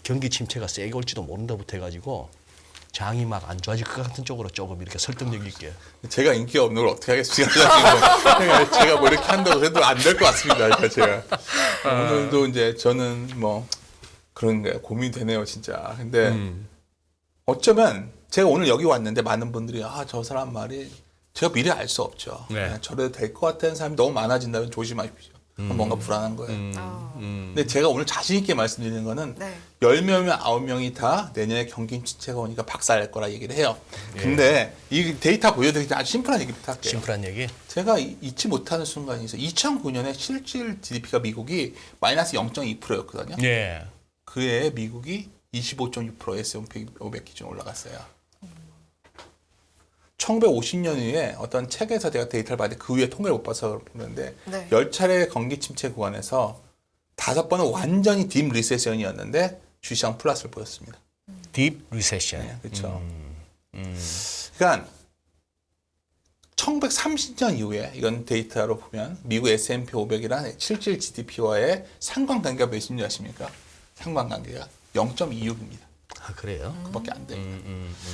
경기 침체가 세게 올지도 모른다부터 해가지고 장이 막 안 좋아질 것 같은 쪽으로 조금 이렇게 설득력 있게. 제가 인기가 없는 걸 어떻게 하겠습니까? 제가 뭐 이렇게 한다고 해도 안 될 것 같습니다. 그러니까 제가 오늘도 이제 저는 뭐 그런 게 고민이 되네요, 진짜. 근데 어쩌면 제가 오늘 여기 왔는데 많은 분들이 저 사람 말이 제가 미래 알 수 없죠. 네. 저래도 될 것 같다는 사람이 너무 많아진다면 조심하십시오. 뭔가 불안한 거예요. 근데 제가 오늘 자신 있게 말씀드리는 거는 네. 10명이면 9명이 다 내년에 경기 침체가 오니까 박살날 거라 얘기를 해요. 근데 이 데이터 보여드리기 아주 심플한 얘기부터 할게요. 심플한 얘기. 제가 잊지 못하는 순간이 있어요. 2009년에 실질 GDP가 미국이 마이너스 0.2%였거든요. 예. 그해 미국이 25.6% S&P 500 기준 올라갔어요. 1950년 이후에 어떤 책에서 제가 데이터를 봤는데 그 위에 통계를 못 봐서 보는데 네. 10차례 경기 침체 구간에서 5번은 완전히 딥 리세션이었는데 주시장 플러스를 보였습니다. 딥 리세션. 네, 그렇죠. 그러니까 1930년 이후에 이건 데이터로 보면 미국 S&P 500이란 실질 GDP와의 상관관계가 몇인지 아십니까? 상관관계가 0.26입니다. 그래요? 그밖에 안 됩니다.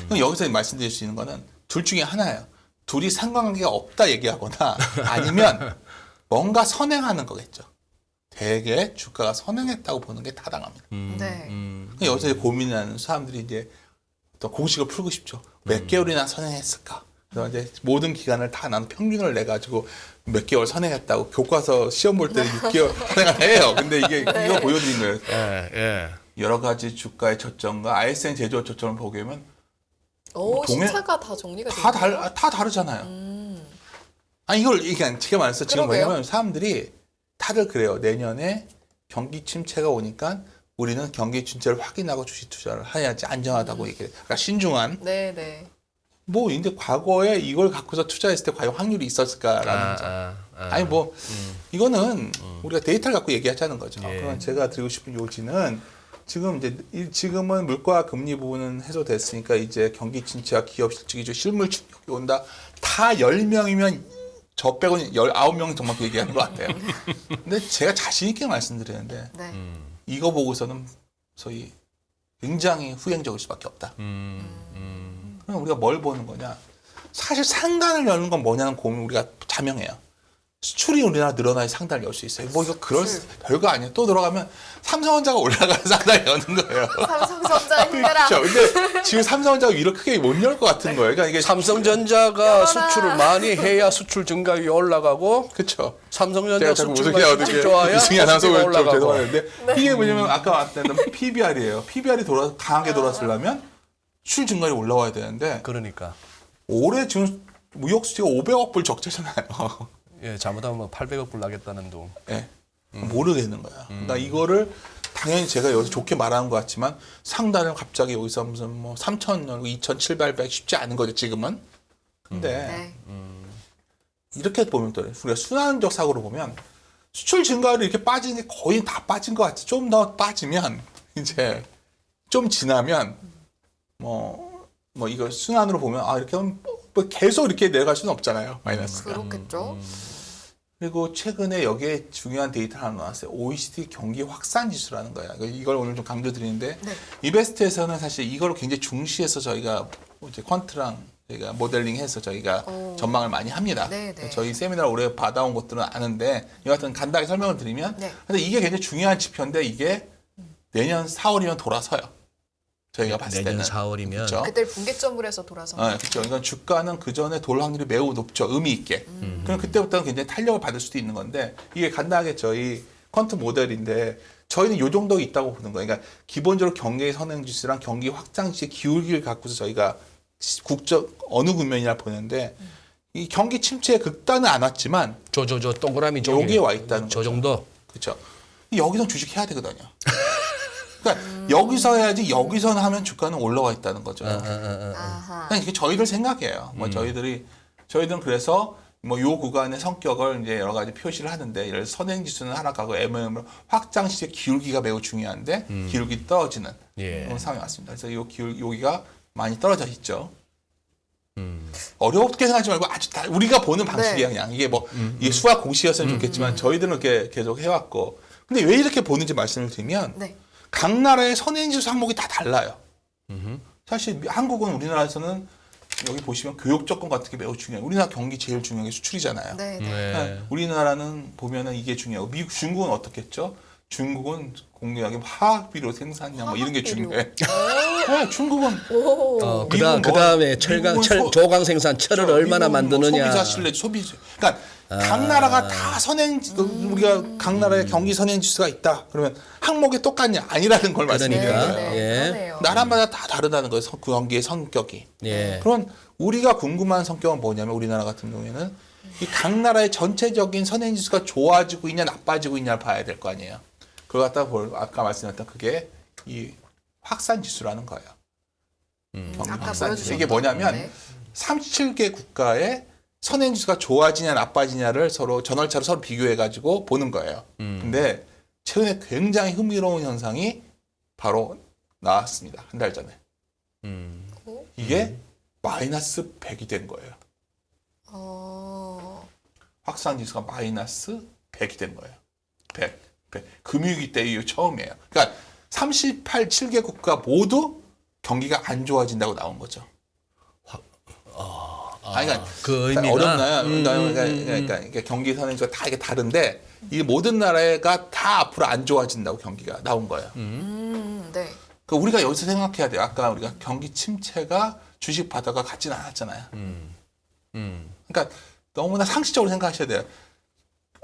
그럼 여기서 말씀드릴 수 있는 거는 둘 중에 하나예요. 둘이 상관관계가 없다 얘기하거나 아니면 뭔가 선행하는 거겠죠. 대개 주가가 선행했다고 보는 게 타당합니다. 네. 그러니까 여기서 이제 고민하는 사람들이 이제 또 공식을 풀고 싶죠. 몇 개월이나 선행했을까? 그래서 이제 모든 기간을 다 나는 평균을 내 가지고 몇 개월 선행했다고 교과서 시험 볼 때 6개월 선행을 해요. 근데 이게 이거 보여드린 거예요. 예. 여러 가지 주가의 저점과 ISN 제조업 저점을 보게 되면 시차가 다 정리가 다 다르잖아요. 이걸 이게 제가 말했어. 지금 그러게요. 뭐냐면 사람들이 다들 그래요. 내년에 경기 침체가 오니까 우리는 경기 침체를 확인하고 주식 투자를 해야지 안전하다고 얘기해요. 그러니까 신중한. 네. 근데 과거에 이걸 갖고서 투자했을 때 과연 확률이 있었을까라는 거죠. 이거는 우리가 데이터를 갖고 얘기하자는 거죠. 예. 그럼 제가 드리고 싶은 요지는 지금은 물가 금리 부분은 해소됐으니까 이제 경기 침체와 기업 실적이 실물 충격이 온다. 다 10명이면 저 빼고는 19명은 정말 그 얘기하는 것 같아요. 근데 제가 자신 있게 말씀드리는데 네. 이거 보고서는 소위 굉장히 후행적일 수밖에 없다. 그럼 우리가 뭘 보는 거냐? 사실 상단을 여는 건 뭐냐는 고민 우리가 자명해요. 수출이 우리나라 늘어나야 상단을 열 수 있어요. 뭐 이거 별거 아니에요. 또 들어가면 삼성전자가 올라가야 상단을 여는 거예요. 삼성전자 힘내라. 그렇죠. 근데 지금 삼성전자가 위로 크게 못 열 것 같은 거예요. 그러니까 이게 삼성전자가 열어라. 수출을 많이 해야 수출 증가율이 올라가고 그렇죠. 삼성전자 제가 수출만 어떻게 좋아야 이승희 아나운서 수출이 좀 올라가고. 죄송한데 이게 뭐냐면 아까 말했던 PBR이에요. PBR이 강하게 돌아서려면 수출 증가율이 올라와야 되는데 그러니까 올해 지금 무역 수지가 500억 불 적자잖아요. 예, 잘못하면 800억 불 나겠다는 둥. 네. 모르겠는 거야. 그러니까 이거를 당연히 제가 여기서 좋게 말하는 것 같지만 상단을 갑자기 여기서 무슨 뭐 3,000, 2,700 쉽지 않은 거죠 지금은. 근데 네. 이렇게 보면 또 우리가 순환적 사고로 보면 수출 증가율이 이렇게 빠지는 게 거의 다 빠진 것 같지. 좀 더 빠지면 이제 좀 지나면 뭐 이거 순환으로 보면 이렇게 하면 뭐 계속 이렇게 내려갈 수는 없잖아요. 마이너스가. 그렇겠죠. 그리고 최근에 여기에 중요한 데이터 하나 나왔어요. OECD 경기 확산 지수라는 거야. 이걸 오늘 좀 강조드리는데 네. 이베스트에서는 사실 이걸 굉장히 중시해서 저희가 이제 퀀트랑 저희가 모델링해서 저희가 전망을 많이 합니다. 네, 네. 저희 세미나를 오래 받아온 것들은 아는데 여하튼 간단하게 설명을 드리면 네. 근데 이게 굉장히 중요한 지표인데 이게 내년 4월이면 돌아서요. 저희가 봤을 내년 때는 4월이면 그렇죠? 그때 분기점으로 해서 돌아서. 그렇죠. 이건 주가는 그 전에 돌 확률이 매우 높죠. 의미 있게. 그럼 그때부터는 굉장히 탄력을 받을 수도 있는 건데 이게 간단하게 저희 퀀트 모델인데 저희는 요 정도 있다고 보는 거예요. 그러니까 기본적으로 경기 선행지수랑 경기 확장시의 기울기를 갖고서 저희가 국적 어느 국면이라 보는데 이 경기 침체의 극단은 안 왔지만 저 동그라미 종이 여기에 와 있다는 저 거죠. 정도. 그렇죠. 여기서 주식 해야 되거든요. 그러니까 여기서 해야지 여기서는 하면 주가는 올라와 있다는 거죠. 아하. 그냥 이게 저희들 생각이에요. 뭐 저희들은 그래서 뭐 요 구간의 성격을 이제 여러 가지 표시를 하는데 예를 들어 선행지수는 하락하고 MM으로 확장 시의 기울기가 매우 중요한데 기울기 떨어지는 그런 상황이 왔습니다. 그래서 요 여기가 많이 떨어져 있죠. 어렵게 생각하지 말고 아주 우리가 보는 방식이야 네. 그냥 이게 뭐 이게 수학 공식이었으면 좋겠지만 저희들은 이렇게 계속 해왔고 근데 왜 이렇게 보는지 말씀을 드리면 네. 각 나라의 선행지수 항목이 다 달라요. 사실 한국은 우리나라에서는 여기 보시면 교육 조건 같은 게 매우 중요해요. 우리나라 경기 제일 중요한 게 수출이잖아요. 네. 네. 네. 우리나라는 보면은 이게 중요하고 미국, 중국은 어떻겠죠? 중국은 공유하게 화학비료 생산량 뭐 이런 게 화학비료. 중요해. 네, 중국은 오. 미국은 그다음에 미국은 조강 생산 철을 얼마나 미국은 뭐 만드느냐. 소비자 신뢰, 소비자. 그러니까 각 나라가 다 우리가 각 나라의 경기 선행지수가 있다. 그러면 항목이 똑같냐? 아니라는 걸 말씀드리는 그러니까. 거예요. 예. 그러네요. 나라마다 다 다르다는 거예요. 그 경기의 성격이. 예. 그런 우리가 궁금한 성격은 뭐냐면 우리나라 같은 경우에는 이 각 나라의 전체적인 선행지수가 좋아지고 있냐 나빠지고 있냐를 봐야 될 거 아니에요. 그걸 갖다 아까 말씀드렸던 그게 이 확산지수라는 거예요. 경기 아까 확산지수. 보여주셨던 이게 뭐냐면 네. 37개 국가의 선행지수가 좋아지냐 나빠지냐를 서로 전월차로 서로 비교해가지고 보는 거예요. 근데 최근에 굉장히 흥미로운 현상이 바로 나왔습니다. 한 달 전에. 이게 마이너스 100이 된 거예요. 확산지수가 마이너스 100이 된 거예요. 100. 금융위기 때 이후 처음이에요. 그러니까 7개 국가 모두 경기가 안 좋아진다고 나온 거죠. 그러니까 그 의미가 어렵나요? 그러니까 경기 선행지수가 다 이게 다른데 이 모든 나라가 다 앞으로 안 좋아진다고 경기가 나온 거예요. 네. 그러니까 우리가 여기서 생각해야 돼요. 아까 우리가 경기 침체가 주식 바다가 같지는 않았잖아요. 그러니까 너무나 상식적으로 생각하셔야 돼요.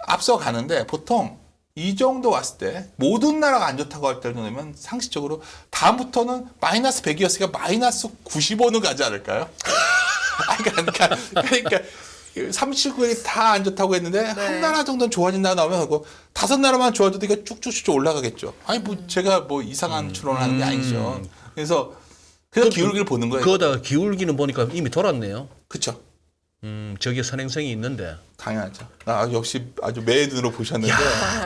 앞서 가는데 보통 이 정도 왔을 때 모든 나라가 안 좋다고 할 때는 상식적으로 다음부터는 마이너스 100이었으니까 마이너스 95는 가지 않을까요? 그러니까 37국이 다 안 좋다고 했는데 한 나라 정도는 좋아진다고 나오면 하고 5나라만 좋아져도 이게 쭉쭉쭉 올라가겠죠. 아니 뭐 제가 뭐 이상한 추론을 하는 게 아니죠. 그래서 기울기를 보는 거예요. 그거다 기울기는 보니까 이미 돌았네요. 그렇죠. 저게 선행성이 있는데. 당연하죠. 역시 아주 매의 눈으로 보셨는데.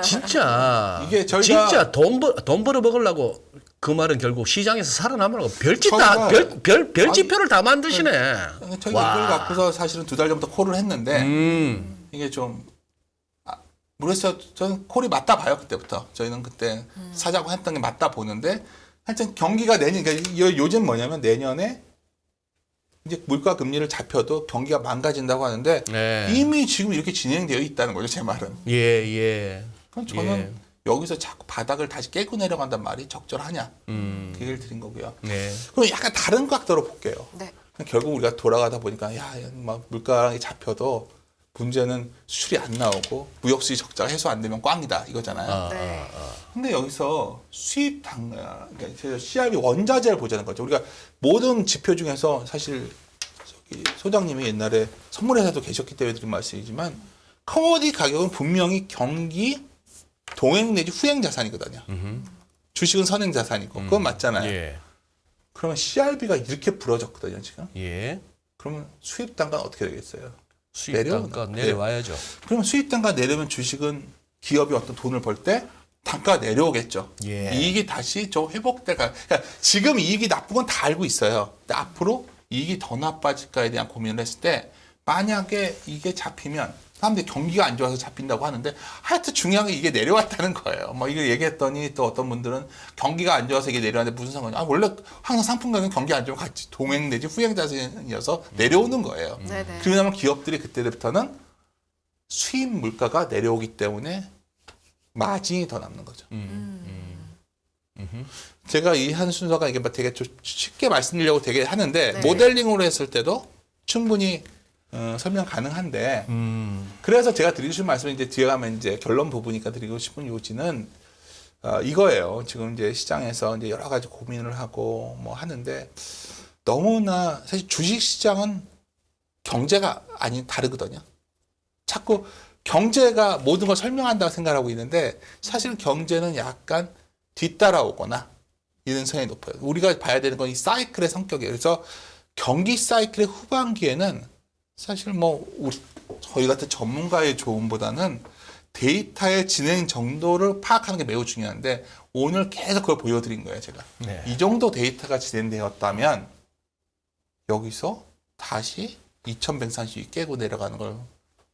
진짜 이게 저희가 진짜 돈 벌어 먹으려고 그 말은 결국 시장에서 살아남으려고 별지표를 다 만드시네. 저희가 이걸 갖고서 사실은 2달 전부터 콜을 했는데 이게 좀 모르겠어요. 저는 콜이 맞다 봐요 그때부터. 저희는 그때 사자고 했던 게 맞다 보는데 하여튼 경기가 그러니까 요즘 뭐냐면 내년에 이제 물가 금리를 잡혀도 경기가 망가진다고 하는데 이미 지금 이렇게 진행되어 있다는 거죠 제 말은. 예. 그럼 저는 여기서 자꾸 바닥을 다시 깨고 내려간단 말이 적절하냐 그 얘기를 드린 거고요. 그럼 약간 다른 각도로 볼게요. 네. 결국 우리가 돌아가다 보니까 막 물가랑이 잡혀도 문제는 수출이 안 나오고 무역 수지 적자가 해소 안 되면 꽝이다 이거잖아요. 네. 근데 여기서 수입 그러니까 CRB 원자재를 보자는 거죠. 우리가 모든 지표 중에서 사실 소장님이 옛날에 선물회사도 계셨기 때문에 드린 말씀이지만 커머디 가격은 분명히 경기 동행 내지 후행 자산이거든요. 주식은 선행 자산이고 그건 맞잖아요. 그러면 CRB가 이렇게 부러졌거든요 지금. 그러면 수입 단가는 어떻게 되겠어요? 수입 단가 내려와야죠. 그러면 수입 단가 내려면 주식은 기업이 어떤 돈을 벌 때 단가가 내려오겠죠. 예. 이익이 다시 좀 회복될까. 그러니까 지금 이익이 나쁜 건 다 알고 있어요. 근데 앞으로 이익이 더 나빠질까에 대한 고민을 했을 때 만약에 이게 잡히면 사람들이 경기가 안 좋아서 잡힌다고 하는데 하여튼 중요한 게 이게 내려왔다는 거예요. 뭐 이걸 얘기했더니 또 어떤 분들은 경기가 안 좋아서 이게 내려왔는데 무슨 상관이야. 원래 항상 상품 가격은 경기 안 좋으면 같이 동행 내지 후행 자산이어서 내려오는 거예요. 네네. 그러면 기업들이 그때부터는 수입 물가가 내려오기 때문에 마진이 더 남는 거죠. 제가 이 한 순서가 이게 뭐 되게 좀 쉽게 말씀드리려고 되게 하는데 네. 모델링으로 했을 때도 충분히 설명 가능한데 그래서 제가 드리고 싶은 말씀은 이제 뒤에 가면 이제 결론 부분이니까 드리고 싶은 요지는 이거예요. 지금 이제 시장에서 이제 여러 가지 고민을 하고 뭐 하는데 너무나 사실 주식 시장은 경제가 아닌 다르거든요. 자꾸 경제가 모든 걸 설명한다고 생각하고 있는데 사실 경제는 약간 뒤따라오거나 이런 성향이 높아요. 우리가 봐야 되는 건 이 사이클의 성격이에요. 그래서 경기 사이클의 후반기에는 사실 뭐 저희 같은 전문가의 조언보다는 데이터의 진행 정도를 파악하는 게 매우 중요한데 오늘 계속 그걸 보여드린 거예요. 제가 네. 이 정도 데이터가 진행되었다면 여기서 다시 2130이 깨고 내려가는 걸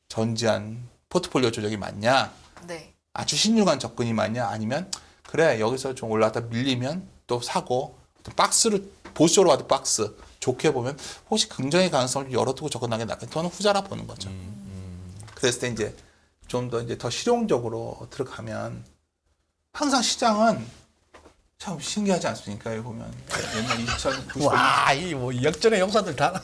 전제한 포트폴리오 조정이 맞냐, 네. 아주 신중한 접근이 맞냐, 아니면 그래 여기서 좀 올라갔다 밀리면 또 사고 박스를 보수적으로 와도 박스 좋게 보면 혹시 긍정의 가능성을 열어두고 접근하는 게 낫겠다. 저는 후자라 보는 거죠. 그랬을 때 이제 좀 더 이제 더 실용적으로 들어가면 항상 시장은 참 신기하지 않습니까? 여기 보면 옛날 2090년 와, 이 뭐 역전의 용사들 다.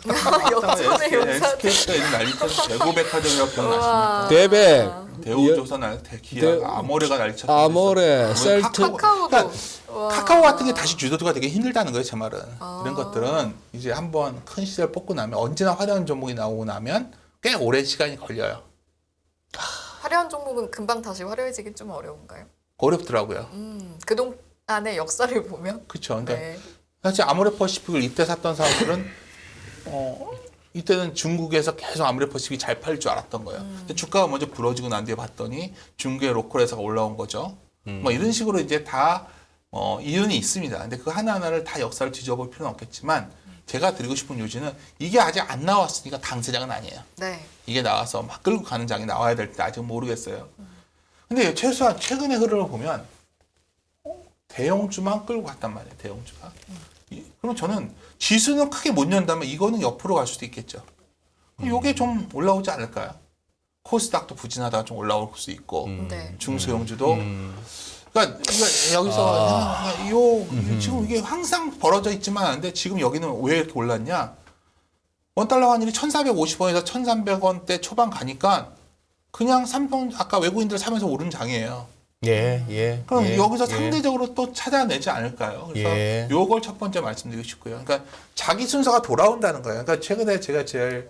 역전의 용사. SK가 난리쳤어. 대구백화점이라고 기억나십니까? 와. 대백, 대우조선 기아 아모레가 난리쳤어. 아모레, 셀트. 카카오도. 그러니까 와. 카카오 같은 게 다시 주도주가 되게 힘들다는 거예요, 제 말은. 아. 이런 것들은 이제 한번 큰 시세를 뽑고 나면 언제나 화려한 종목이 나오고 나면 꽤 오랜 시간이 걸려요. 화려한 종목은 금방 다시 화려해지기 좀 어려운가요? 어렵더라고요. 그동안의 역사를 보면. 그렇죠. 그러니까 네. 사실 아모레퍼시픽을 이때 샀던 사람들은 이때는 중국에서 계속 아모레퍼시픽이 잘 팔릴 줄 알았던 거예요. 근데 주가가 먼저 부러지고 난 뒤에 봤더니 중국의 로컬에서가 올라온 거죠. 뭐 이런 식으로 이제 다 이윤이 있습니다. 근데 그 하나하나를 다 역사를 뒤져볼 필요는 없겠지만 제가 드리고 싶은 요지는 이게 아직 안 나왔으니까 강세장은 아니에요. 네. 이게 나와서 막 끌고 가는 장이 나와야 될 때 아직 모르겠어요. 근데 최소한 최근의 흐름을 보면 대형주만 끌고 갔단 말이에요. 대형주가. 그럼 저는 지수는 크게 못 연다면 이거는 옆으로 갈 수도 있겠죠. 이게 좀 올라오지 않을까요? 코스닥도 부진하다가 좀 올라올 수 있고 네. 중소형주도 그러니까 여기서 지금 이게 항상 벌어져 있지만 않은데 지금 여기는 왜 이렇게 올랐냐? 원달러 환율이 1,450원에서 1,300원대 초반 가니까 그냥 아까 외국인들 사면서 오른 장이에요. 예, 예. 그럼 예, 여기서 예. 상대적으로 또 찾아내지 않을까요? 그래서 예. 요걸 첫 번째 말씀드리고 싶고요. 그러니까 자기 순서가 돌아온다는 거예요. 그러니까 최근에 제가 제일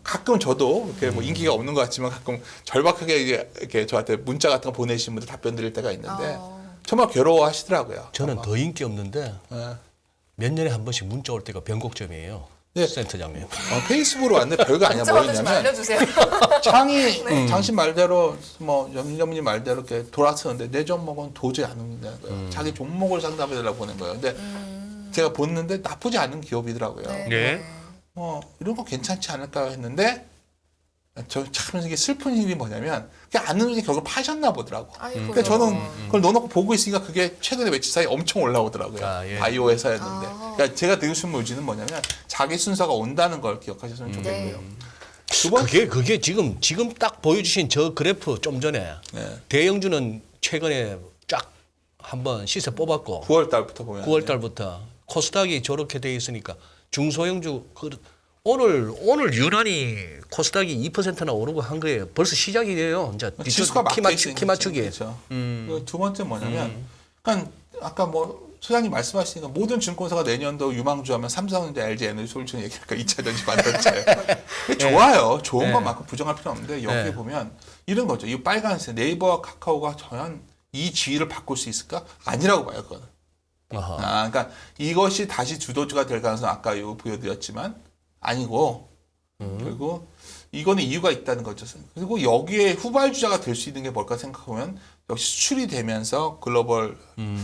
가끔 저도 이렇게 뭐 인기가 없는 것 같지만 가끔 절박하게 이렇게 저한테 문자 같은 거 보내시는 분들 답변 드릴 때가 있는데 정말 괴로워하시더라고요. 저는 더 인기 없는데 예. 몇 년에 한 번씩 문자 올 때가 변곡점이에요. 네. 센터장님. 페이스북으로 왔는데 별거 아니야. 문자 받으시면 뭐였냐면 알려주세요. 창이 당신 말대로 뭐 염전문님 말대로 이렇게 돌아서는데 내 종목은 도저히 안 오는다는 거예요. 자기 종목을 상담해달라고 보낸 거예요. 근데 제가 봤는데 나쁘지 않은 기업이더라고요. 네. 예. 이런 거 괜찮지 않을까 했는데 저 참 이게 슬픈 일이 뭐냐면 그게 안 오니 결국 파셨나 보더라고. 아이고. 그러니까 저는 그걸 넣어놓고 보고 있으니까 그게 최근에 며칠 사이 엄청 올라오더라고요. 아, 예. 바이오 회사였는데. 아. 그러니까 제가 드리고 싶은 의지는 뭐냐면 자기 순서가 온다는 걸 기억하셨으면 좋겠고요. 두 번, 그게 지금 딱 보여주신 저 그래프 좀 전에 네. 대형주는 최근에 쫙 한번 시세 뽑았고 9월 달부터 보면 9월 달부터 코스닥이 저렇게 돼 있으니까 중소형주 오늘 유난히 코스닥이 2%나 오르고 한 거예요. 벌써 시작이 돼요. 이제 지수가 키 맞추기. 그렇죠. 두 번째 뭐냐면, 그러니까 아까 뭐 소장님 말씀하시니까 모든 증권사가 내년도 유망주하면 삼성전자, LG 에너지솔루션 얘기하니까 2차 전지 반도체. 좋아요. 좋은 것만큼 부정할 필요 없는데 여기 보면 이런 거죠. 이 빨간색 네이버와 카카오가 과연 이 지위를 바꿀 수 있을까? 아니라고 봐요. 그거는. 그러니까 이것이 다시 주도주가 될 가능성 아까 보여드렸지만 아니고 그리고 이거는 이유가 있다는 거죠. 그리고 여기에 후발주자가 될 수 있는 게 뭘까 생각하면 역시 수출이 되면서 글로벌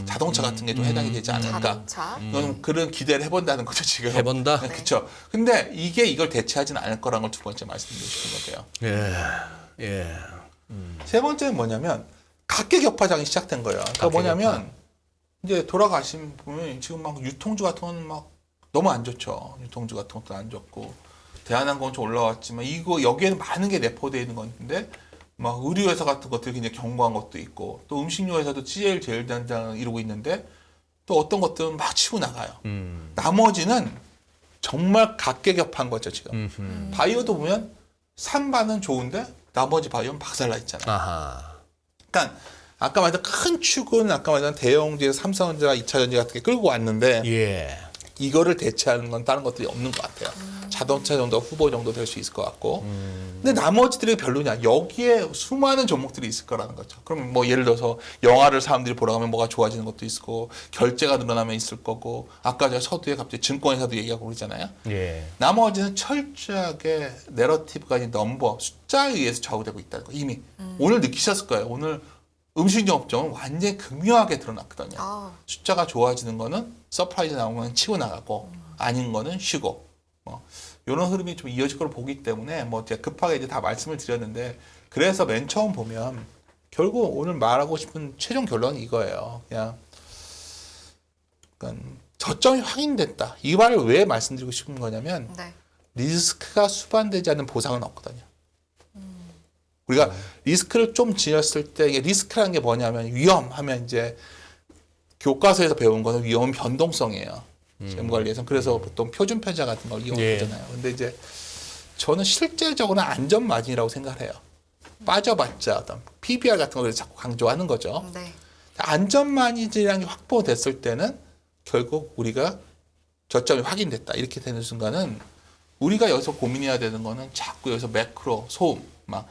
자동차 같은 게 좀 해당이 되지 않을까. 자동차. 이건 그런 기대를 해본다는 거죠 지금. 해본다? 네, 그렇죠. 근데 이걸 대체하지는 않을 거라는 걸 두 번째 말씀드리고 싶은 거예요. 예. 예. 세 번째는 뭐냐면 각계격파장이 시작된 거예요. 그러니까 뭐냐면 이제 돌아가신 분이 지금 막 유통주 같은 건 막 너무 안 좋죠. 유통주 같은 것도 안 좋고 대한항공은 좀 올라왔지만 이거 여기에는 많은 게 내포되어 있는 건데 막 의류회사 같은 것들이 굉장히 견고한 것도 있고 또 음식료 회사도 CL 제일 단장 이루고 있는데 또 어떤 것들은 막 치고 나가요. 나머지는 정말 각계격파한 거죠 지금. 바이오도 보면 산반은 좋은데 나머지 바이오는 박살나 있잖아요. 아하. 그러니까 아까 말했던 큰 축은 아까 말했던 대형제, 삼성전자, 2차전지 같은 게 끌고 왔는데 예. 이거를 대체하는 건 다른 것들이 없는 것 같아요. 자동차 정도 후보 정도 될 수 있을 것 같고. 근데 나머지들이 별로냐? 여기에 수많은 종목들이 있을 거라는 거죠. 그러면 뭐 예를 들어서 영화를 사람들이 보러 가면 뭐가 좋아지는 것도 있을 거고 결제가 늘어나면 있을 거고 아까 제가 서두에 갑자기 증권회사도 얘기하고 그러잖아요. 예. 나머지는 철저하게 내러티브가 아닌 넘버, 숫자에 의해서 좌우되고 있다는 거 이미. 오늘 느끼셨을 거예요. 오늘 음식점 업종은 완전히 극명하게 드러났거든요. 숫자가 좋아지는 거는 서프라이즈 나오면 치고 나가고 아닌 거는 쉬고 이런 흐름이 좀 이어질 걸 보기 때문에 뭐 제가 급하게 이제 다 말씀을 드렸는데 그래서 맨 처음 보면 결국 오늘 말하고 싶은 최종 결론은 이거예요. 그냥 그러니까 저점이 확인됐다. 이 말을 왜 말씀드리고 싶은 거냐면 네. 리스크가 수반되지 않는 보상은 없거든요. 우리가 리스크를 좀 지었을 때 이게 리스크라는 게 뭐냐면 위험하면 이제 교과서에서 배운 거는 위험은 변동성이에요. 재무관리에서는 그래서 보통 표준 편차 같은 걸 이용하잖아요. 근데 이제 저는 실제적으로는 안전 마진이라고 생각을 해요. 빠져봤자 어떤 PBR 같은 걸 자꾸 강조하는 거죠. 네. 안전 마진이라는 게 확보됐을 때는 결국 우리가 저점이 확인됐다 이렇게 되는 순간은 우리가 여기서 고민해야 되는 거는 자꾸 여기서 매크로 소음 막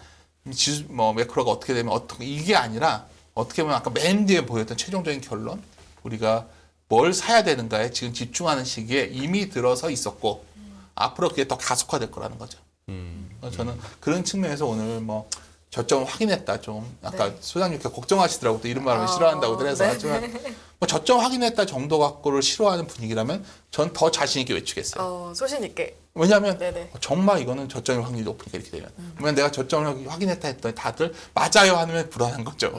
지수 뭐 매크로가 어떻게 되면 어떻게 이게 아니라 어떻게 보면 아까 맨 뒤에 보였던 최종적인 결론 우리가 뭘 사야 되는가에 지금 집중하는 시기에 이미 들어서 있었고 앞으로 그게 더 가속화될 거라는 거죠. 그래서 저는 그런 측면에서 오늘 뭐 저점을 확인했다 좀 아까 네. 소장님께 걱정하시더라고 또 이런 말을 싫어한다고 그래서 네. 하지만 뭐 저점 확인했다 정도 갖고를 싫어하는 분위기라면 전 더 자신 있게 외치겠어요. 소신 있게. 왜냐하면 네네. 정말 이거는 저점일 확률이 높으니까 이렇게 되면 왜냐면 내가 저점을 확인했다 했더니 다들 맞아요 하면 불안한 거죠.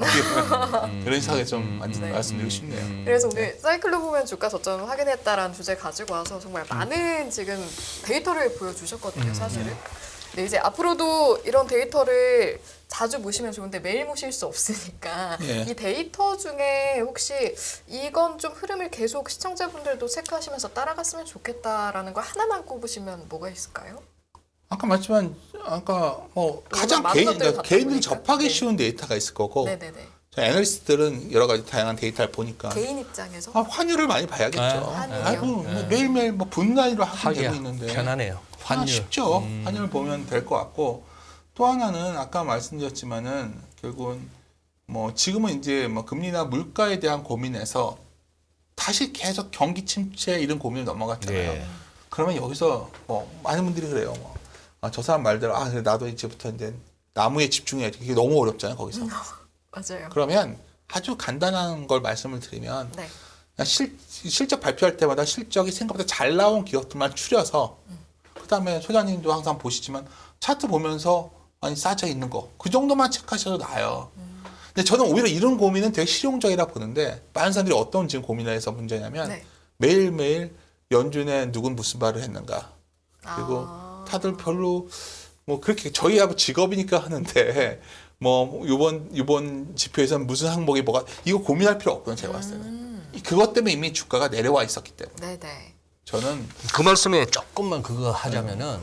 그런 생각에 좀 말씀드리고 싶네요. 그래서 오늘 사이클로 보면 주가 저점을 확인했다라는 주제 가지고 와서 정말 많은 지금 데이터를 보여주셨거든요, 사실은. 근데 이제 앞으로도 이런 데이터를 자주 모시면 좋은데 매일 모실 수 없으니까 예. 이 데이터 중에 혹시 이건 좀 흐름을 계속 시청자분들도 체크하시면서 따라갔으면 좋겠다라는 거 하나만 꼽으시면 뭐가 있을까요? 아까 말했지만 아까 뭐 가장 많은 것들을 그러니까 갖다 개인들이 보니까. 접하기 네. 쉬운 데이터가 있을 거고 네네네. 애널리스트들은 여러 가지 다양한 데이터를 보니까 개인 입장에서 환율을 많이 봐야겠죠. 환율이요? 아이고 뭐 매일매일 뭐 분 단위로 하기야 하게 되고 있는데 편하네요. 환율. 쉽죠. 환율 보면 될 것 같고 또 하나는 아까 말씀드렸지만은 결국은 뭐 지금은 이제 뭐 금리나 물가에 대한 고민에서 다시 계속 경기 침체 이런 고민을 넘어갔잖아요. 네. 그러면 여기서 뭐 많은 분들이 그래요. 뭐 저 사람 말대로 그래 나도 이제부터 이제 나무에 집중해야지. 이게 너무 어렵잖아요. 거기서. 맞아요. 그러면 아주 간단한 걸 말씀을 드리면 네. 실적 발표할 때마다 실적이 생각보다 잘 나온 기업들만 추려서 그다음에 소장님도 항상 보시지만 차트 보면서 아니 싸져 있는 거 그 정도만 체크하셔도 나아요. 근데 저는 오히려 이런 고민은 되게 실용적이라 보는데 많은 사람들이 어떤 지금 고민을 해서 문제냐면 네. 매일매일 연준에 누군 무슨 말을 했는가 그리고 다들 별로 뭐 그렇게 저희하고 직업이니까 하는데 뭐 요번 지표에서는 무슨 항목이 뭐가 이거 고민할 필요 없거든요. 제가 봤을 때는 그것 때문에 이미 주가가 내려와 있었기 때문에 네네. 저는 그 말씀에 조금만 그거 하자면은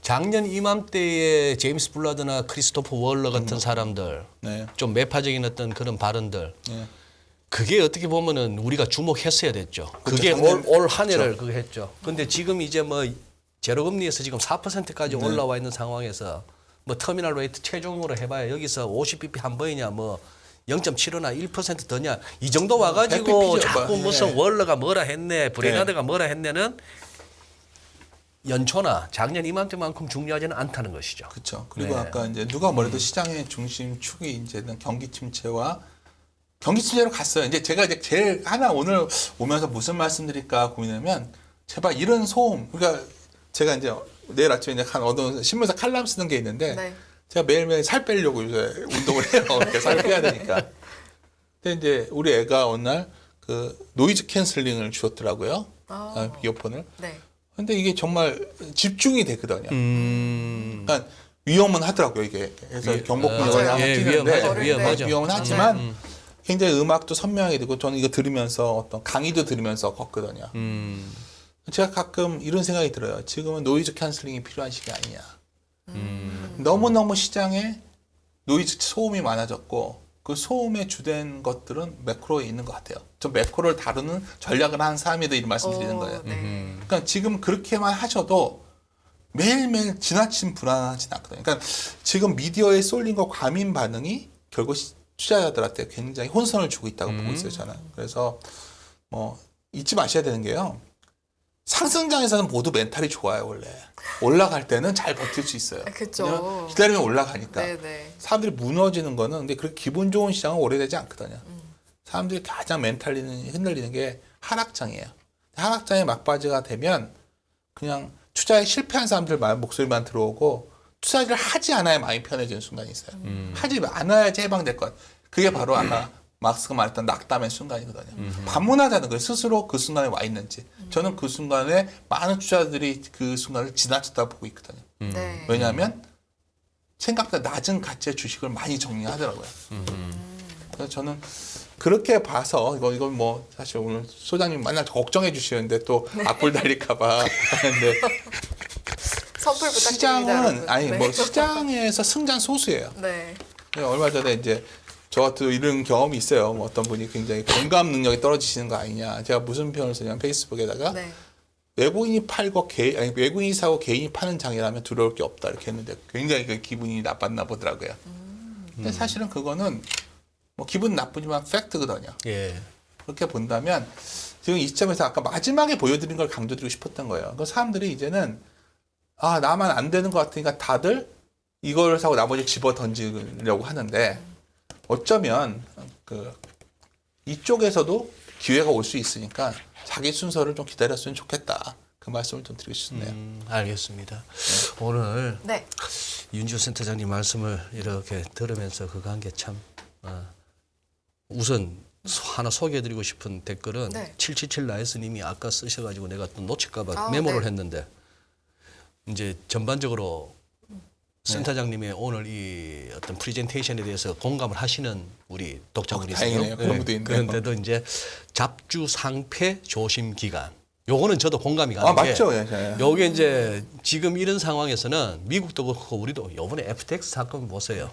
작년 이맘때에 제임스 블라드나 크리스토퍼 월러 같은 사람들 네. 좀 매파적인 어떤 그런 발언들 네. 그게 어떻게 보면은 우리가 주목했어야 됐죠. 그렇죠. 그게 작년- 올 한 해를 그거 했죠. 근데 지금 이제 뭐 제로금리에서 지금 4%까지 네. 올라와 있는 상황에서 뭐 터미널 레이트 최종으로 해봐야 여기서 50bp 한 번이냐 뭐 0.75나 1% 더냐 이 정도 와가지고 100bp 죠, 자꾸 뭐. 무슨 예. 월러가 뭐라 했네 브레나드가 뭐라 했네는 연초나 작년 이맘때만큼 중요하지는 않다는 것이죠. 그렇죠. 그리고 네. 아까 이제 누가 뭐래도 시장의 중심 축이 이제는 경기 침체와 경기 침체로 갔어요. 이제 제가 이제 제일 하나 오늘 오면서 무슨 말씀드릴까 고민하면 제발 이런 소음. 그러니까 제가 이제 내일 아침에 이제 어떤 신문사 칼럼 쓰는 게 있는데 네. 제가 매일매일 살 빼려고 요새 운동을 해요. 그러니까 살 빼야 되니까. 근데 이제 우리 애가 어느 날 그 노이즈 캔슬링을 주었더라고요. 이어폰을. 네. 근데 이게 정말 집중이 되거든요. 그러니까 위험은 하더라고요, 이게. 그래서 경보끈이 맞아요. 영향을 예, 끼는데 위험하죠. 위험은 맞아요. 하지만 굉장히 음악도 선명하게 되고 저는 이거 들으면서 어떤 강의도 들으면서 걷거든요. 제가 가끔 이런 생각이 들어요. 지금은 노이즈 캔슬링이 필요한 시기 아니냐. 너무너무 시장에 노이즈 소음이 많아졌고 그 소음의 주된 것들은 매크로에 있는 것 같아요. 저 매크로를 다루는 전략을 하는 사람이다 이런 말씀 드리는 거예요. 네. 그러니까 지금 그렇게만 하셔도 매일매일 지나친 불안하진 않거든요. 그러니까 지금 미디어에 쏠린 거 과민 반응이 결국 투자자들한테 굉장히 혼선을 주고 있다고 보고 있어요, 저는. 그래서 뭐 잊지 마셔야 되는 게요. 상승장에서는 모두 멘탈이 좋아요, 원래. 올라갈 때는 잘 버틸 수 있어요. 그쵸. 그냥 기다리면 올라가니까. 네네. 사람들이 무너지는 거는 근데 그렇게 기분 좋은 시장은 오래되지 않거든요. 사람들이 가장 멘탈이 흔들리는 게 하락장이에요. 하락장에 막바지가 되면 그냥 투자에 실패한 사람들 말 목소리만 들어오고 투자를 하지 않아야 마음이 편해지는 순간이 있어요. 하지 않아야지 해방될 것. 그게 바로 아까 막스가 말했던 낙담의 순간이거든요. 반문하자는 거예요. 스스로 그 순간에 와 있는지. 저는 그 순간에 많은 투자자들이 그 순간을 지나쳤다 보고 있거든요. 네. 왜냐하면 생각보다 낮은 가치의 주식을 많이 정리하더라고요. 그래서 저는 그렇게 봐서 이건 뭐 사실 오늘 소장님 맨날 걱정해 주시는데 또 악플 달릴까봐 하는데 선풀 부탁드립니다. 시장은 여러분. 아니 네. 뭐 시장에서 승자는 소수예요. 네. 얼마 전에 이제 저 같은 이런 경험이 있어요. 뭐 어떤 분이 굉장히 공감 능력이 떨어지시는 거 아니냐. 제가 무슨 표현을 쓰냐면 페이스북에다가 네. 외국인이 팔고 외국인이 사고 개인이 파는 장이라면 두려울 게 없다 이렇게 했는데 굉장히 그 기분이 나빴나 보더라고요. 근데 사실은 그거는 뭐 기분 나쁘지만 팩트거든요. 예. 그렇게 본다면 지금 이 시점에서 아까 마지막에 보여드린 걸 강조드리고 싶었던 거예요. 그 사람들이 이제는 아 나만 안 되는 것 같으니까 다들 이걸 사고 나머지 집어 던지려고 하는데 어쩌면 그 이쪽에서도 기회가 올 수 있으니까 자기 순서를 좀 기다렸으면 좋겠다. 그 말씀을 좀 드리고 싶네요. 알겠습니다. 오늘 네. 윤주 센터장님 말씀을 이렇게 들으면서 그거 한 게 참 우선 하나 소개해드리고 싶은 댓글은 네. 777 나이스님이 아까 쓰셔가지고 내가 또 놓칠까봐 아, 메모를 네. 했는데 이제 전반적으로 센터장님의 오늘 이 어떤 프레젠테이션에 대해서 공감을 하시는 우리 독자분이세요. 다행이네요. 그런 분도 있네요. 그런데도 이제 잡주 상패 조심 기간. 요거는 저도 공감이 가는 게 맞죠. 예. 요게 이제 지금 이런 상황에서는 미국도 그렇고 우리도 요번에 FTX 사건 보세요.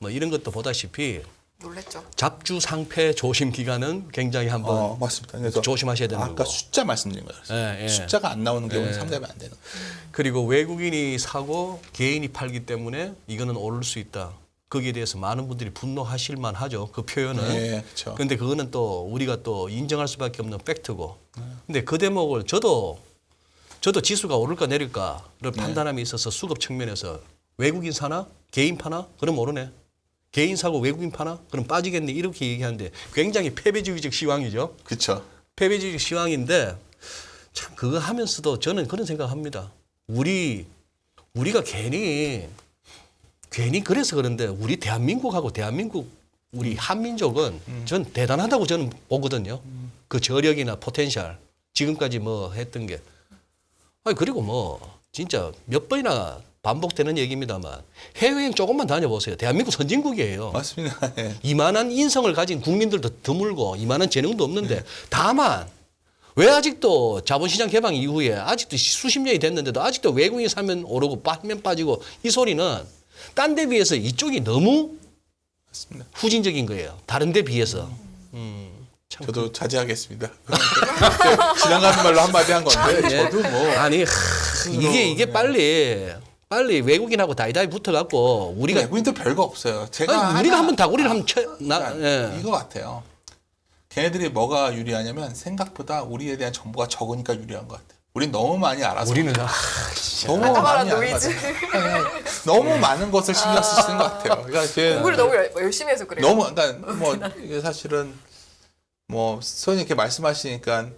뭐 이런 것도 보다시피 놀랬죠. 잡주 상패 조심 기간은 굉장히 한번 맞습니다. 그래서 조심하셔야 되는 아까 거고. 숫자 말씀드린 거예요. 예, 예. 숫자가 안 나오는 경우는 상대하면 안 되는 거예요. 그리고 외국인이 사고 개인이 팔기 때문에 이거는 오를 수 있다. 거기에 대해서 많은 분들이 분노하실 만하죠. 그 표현은. 네, 그렇죠. 근데 그거는 또 우리가 또 인정할 수밖에 없는 팩트고. 근데 그 대목을 저도 지수가 오를까 내릴까를 판단함에 있어서 수급 측면에서 외국인 사나 개인 파나 그럼 모르네. 개인 사고 외국인 파나 그럼 빠지겠네 이렇게 얘기하는데 굉장히 패배주의적 시황이죠. 그렇죠. 패배주의적 시황인데 참 그거 하면서도 저는 그런 생각합니다. 우리가 괜히 그래서 그런데 우리 대한민국하고 우리 한민족은 전 대단하다고 저는 보거든요. 그 저력이나 포텐셜 지금까지 뭐 했던 게 아니 그리고 뭐 진짜 몇 번이나 반복되는 얘기입니다만 해외여행 조금만 다녀보세요. 대한민국 선진국이에요. 맞습니다. 예. 이만한 인성을 가진 국민들도 드물고 이만한 재능도 없는데 다만 왜 아직도 자본시장 개방 이후에 아직도 수십 년이 됐는데도 아직도 외국인이 사면 오르고 빠면 빠지고 이 소리는 딴 데 비해서 이쪽이 너무 맞습니다. 후진적인 거예요. 다른 데 비해서. 참 저도 자제하겠습니다. 지나가는 말로 한마디 한 건데 저도 뭐 아니 이게 빨리 외국인하고 다이다이 붙어갖고 우리가 외국인도 별거 없어요. 제가 아니, 우리가 한번 다구리를 한번 이거 같아요. 걔네들이 뭐가 유리하냐면 생각보다 우리에 대한 정보가 적으니까 유리한 것 같아요. 우린 너무 많이 알아서 우리는 너무 아까 말한 많이 아는 노이즈. 것 같아요. 너무 많은 것을 신경 쓰시는 것 같아요. 그러니까 이게 공부를 너무 열심히 해서 그래요. 너무 그러니까 뭐 이게 사실은 뭐 소연이 이렇게 말씀하시니까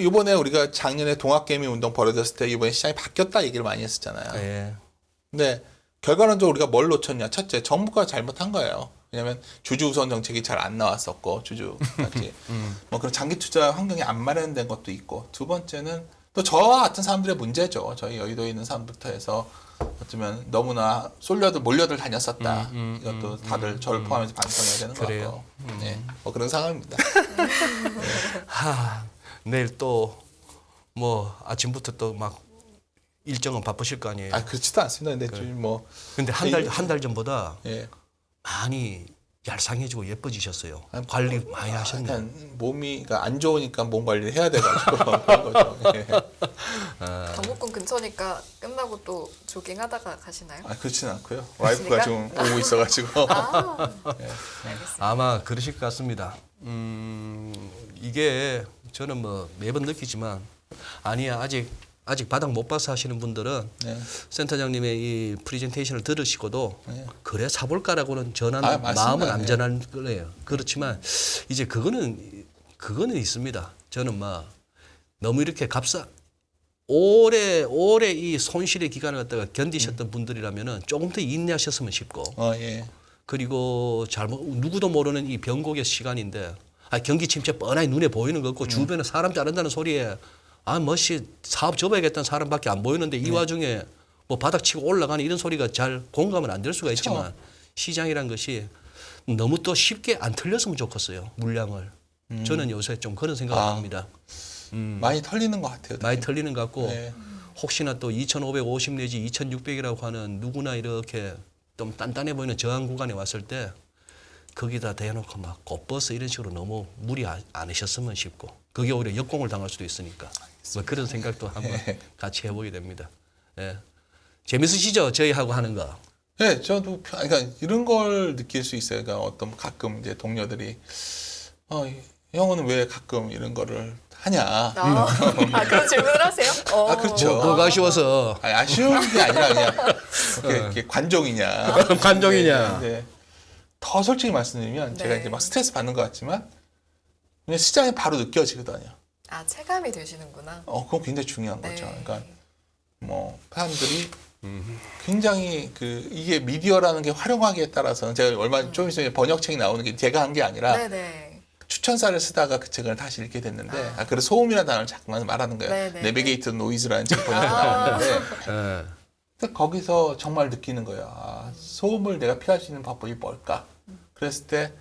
이번에 우리가 작년에 동학개미 운동 벌어졌을 때 이번에 시장이 바뀌었다 얘기를 많이 했었잖아요. 예. 근데 결과론적으로 우리가 뭘 놓쳤냐? 첫째, 정부가 잘못한 거예요. 왜냐하면 주주 우선 정책이 잘 안 나왔었고 주주 같이 뭐 그런 장기 투자 환경이 안 마련된 것도 있고 두 번째는 또 저와 같은 사람들의 문제죠. 저희 여의도에 있는 사람부터 해서 어쩌면 너무나 몰려들 다녔었다. 이것도 다들 저를 포함해서 반성해야 되는 것 그래요. 같고 네, 뭐 그런 상황입니다. 내일 또 뭐 아침부터 또 막 일정은 바쁘실 거 아니에요. 아 그렇지도 않습니다. 근데 좀 뭐 근데 한 달 전보다 예. 많이 얄쌍해지고 예뻐지셨어요. 관리 많이 하셨네요. 약간 몸이 그러니까 안 좋으니까 몸 관리를 해야 돼가지고 그런 거죠. 예. 경복궁 근처니까 끝나고 또 조깅하다가 가시나요? 아 그렇지는 않고요. 와이프가 좀 오고 있어가지고. 알겠습니다. 아마 그러실 것 같습니다. 이게 저는 뭐 매번 느끼지만 아니야 아직 바닥 못 봐서 하시는 분들은 네. 센터장님의 이 프레젠테이션을 들으시고도 네. 그래 사볼까라고는 전한 맞습니다. 마음은 안 네. 전할 거예요. 그렇지만 이제 그거는 있습니다. 저는 막 너무 이렇게 오래 이 손실의 기간을 갖다가 견디셨던 분들이라면은 조금 더 인내하셨으면 싶고 예. 그리고 누구도 모르는 이 변곡의 시간인데 경기 침체 뻔하게 눈에 보이는 거 없고 주변에 사람 자른다는 소리에 사업 접어야겠다는 사람밖에 안 보이는데 이 와중에 뭐 바닥 치고 올라가는 이런 소리가 잘 공감은 안 될 수가 있지만 시장이란 것이 너무 또 쉽게 안 틀렸으면 좋겠어요. 물량을. 저는 요새 좀 그런 생각을 합니다. 많이 털리는 것 같아요. 많이 틀리는 것 같고 네. 혹시나 또 2,550 내지 2,600이라고 하는 누구나 이렇게 좀 단단해 보이는 저항 구간에 왔을 때 거기다 대놓고 막 곱버스 이런 식으로 너무 무리 않으셨으면 싶고 그게 오히려 역공을 당할 수도 있으니까 뭐 그런 생각도 한번 같이 해보게 됩니다. 예. 재밌으시죠? 저희하고 하는 거. 네, 저도 그러니까 이런 걸 느낄 수 있어요. 그러니까 어떤 가끔 이제 동료들이 형은 왜 가끔 이런 거를 하냐? 그런 질문을 하세요? 그렇죠. 뭐가 아쉬워서. 아니, 아쉬운 게 아니라 그냥 이렇게 관종이냐? 관종이냐? 네. 더 솔직히 말씀드리면 제가 네. 이제 막 스트레스 받는 것 같지만 그냥 시장에 바로 느껴지거든요. 체감이 되시는구나. 그건 굉장히 중요한 네. 거죠. 그러니까 뭐 사람들이 굉장히 이게 미디어라는 게 활용하기에 따라서는 제가 얼마 좀 있으면 번역책이 나오는 게 제가 한 게 아니라 네네. 추천사를 쓰다가 그 책을 다시 읽게 됐는데 그래서 소음이라는 단어를 자꾸만 말하는 거예요. 네네. 내비게이트 노이즈라는 책 번역이 나오는데 예. 근데 거기서 정말 느끼는 거예요. 소음을 내가 피할 수 있는 방법이 뭘까? 그랬을 때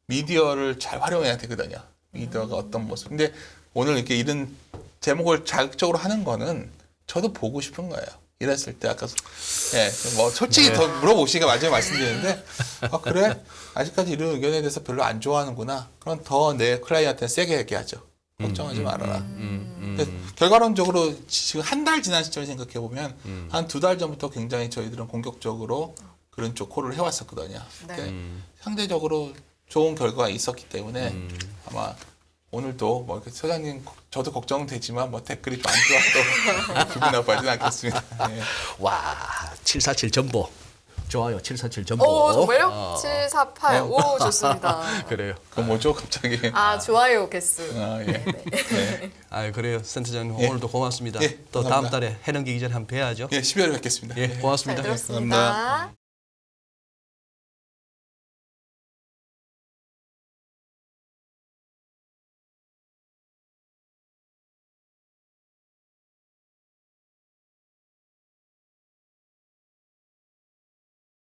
미디어를 잘 활용해야 되거든요. 미디어가 어떤 모습. 근데 오늘 이렇게 이런 제목을 자극적으로 하는 거는 저도 보고 싶은 거예요. 이랬을 때 아까 뭐 솔직히 더 물어보시니까 마지막에 말씀드리는데 그래? 아직까지 이런 의견에 대해서 별로 안 좋아하는구나. 그럼 더 내 클라이언트한테 세게 얘기하죠. 걱정하지 말아라. 결과론적으로 지금 한 달 지난 시점을 생각해 보면 한 2달 전부터 굉장히 저희들은 공격적으로 그런 쪽 콜을 해왔었거든요. 네. 그러니까 상대적으로 좋은 결과가 있었기 때문에 아마 오늘도 뭐 이렇게 소장님 저도 걱정되지만 뭐 댓글이 또 안 좋아도 기분 나빠지는 않겠습니다. 네. 와, 747 전보. 좋아요. 747 전보. 정말요? 748. 오, 좋습니다. 그래요. 그 뭐죠 갑자기? 좋아요, 개수. 예. 네. 그래요. 센터장님 오늘도 고맙습니다. 예, 또 감사합니다. 다음 달에 해넘기기 전에 한번 뵈야죠. 예, 12월에 뵙겠습니다. 예, 고맙습니다. 잘 들었습니다. 감사합니다.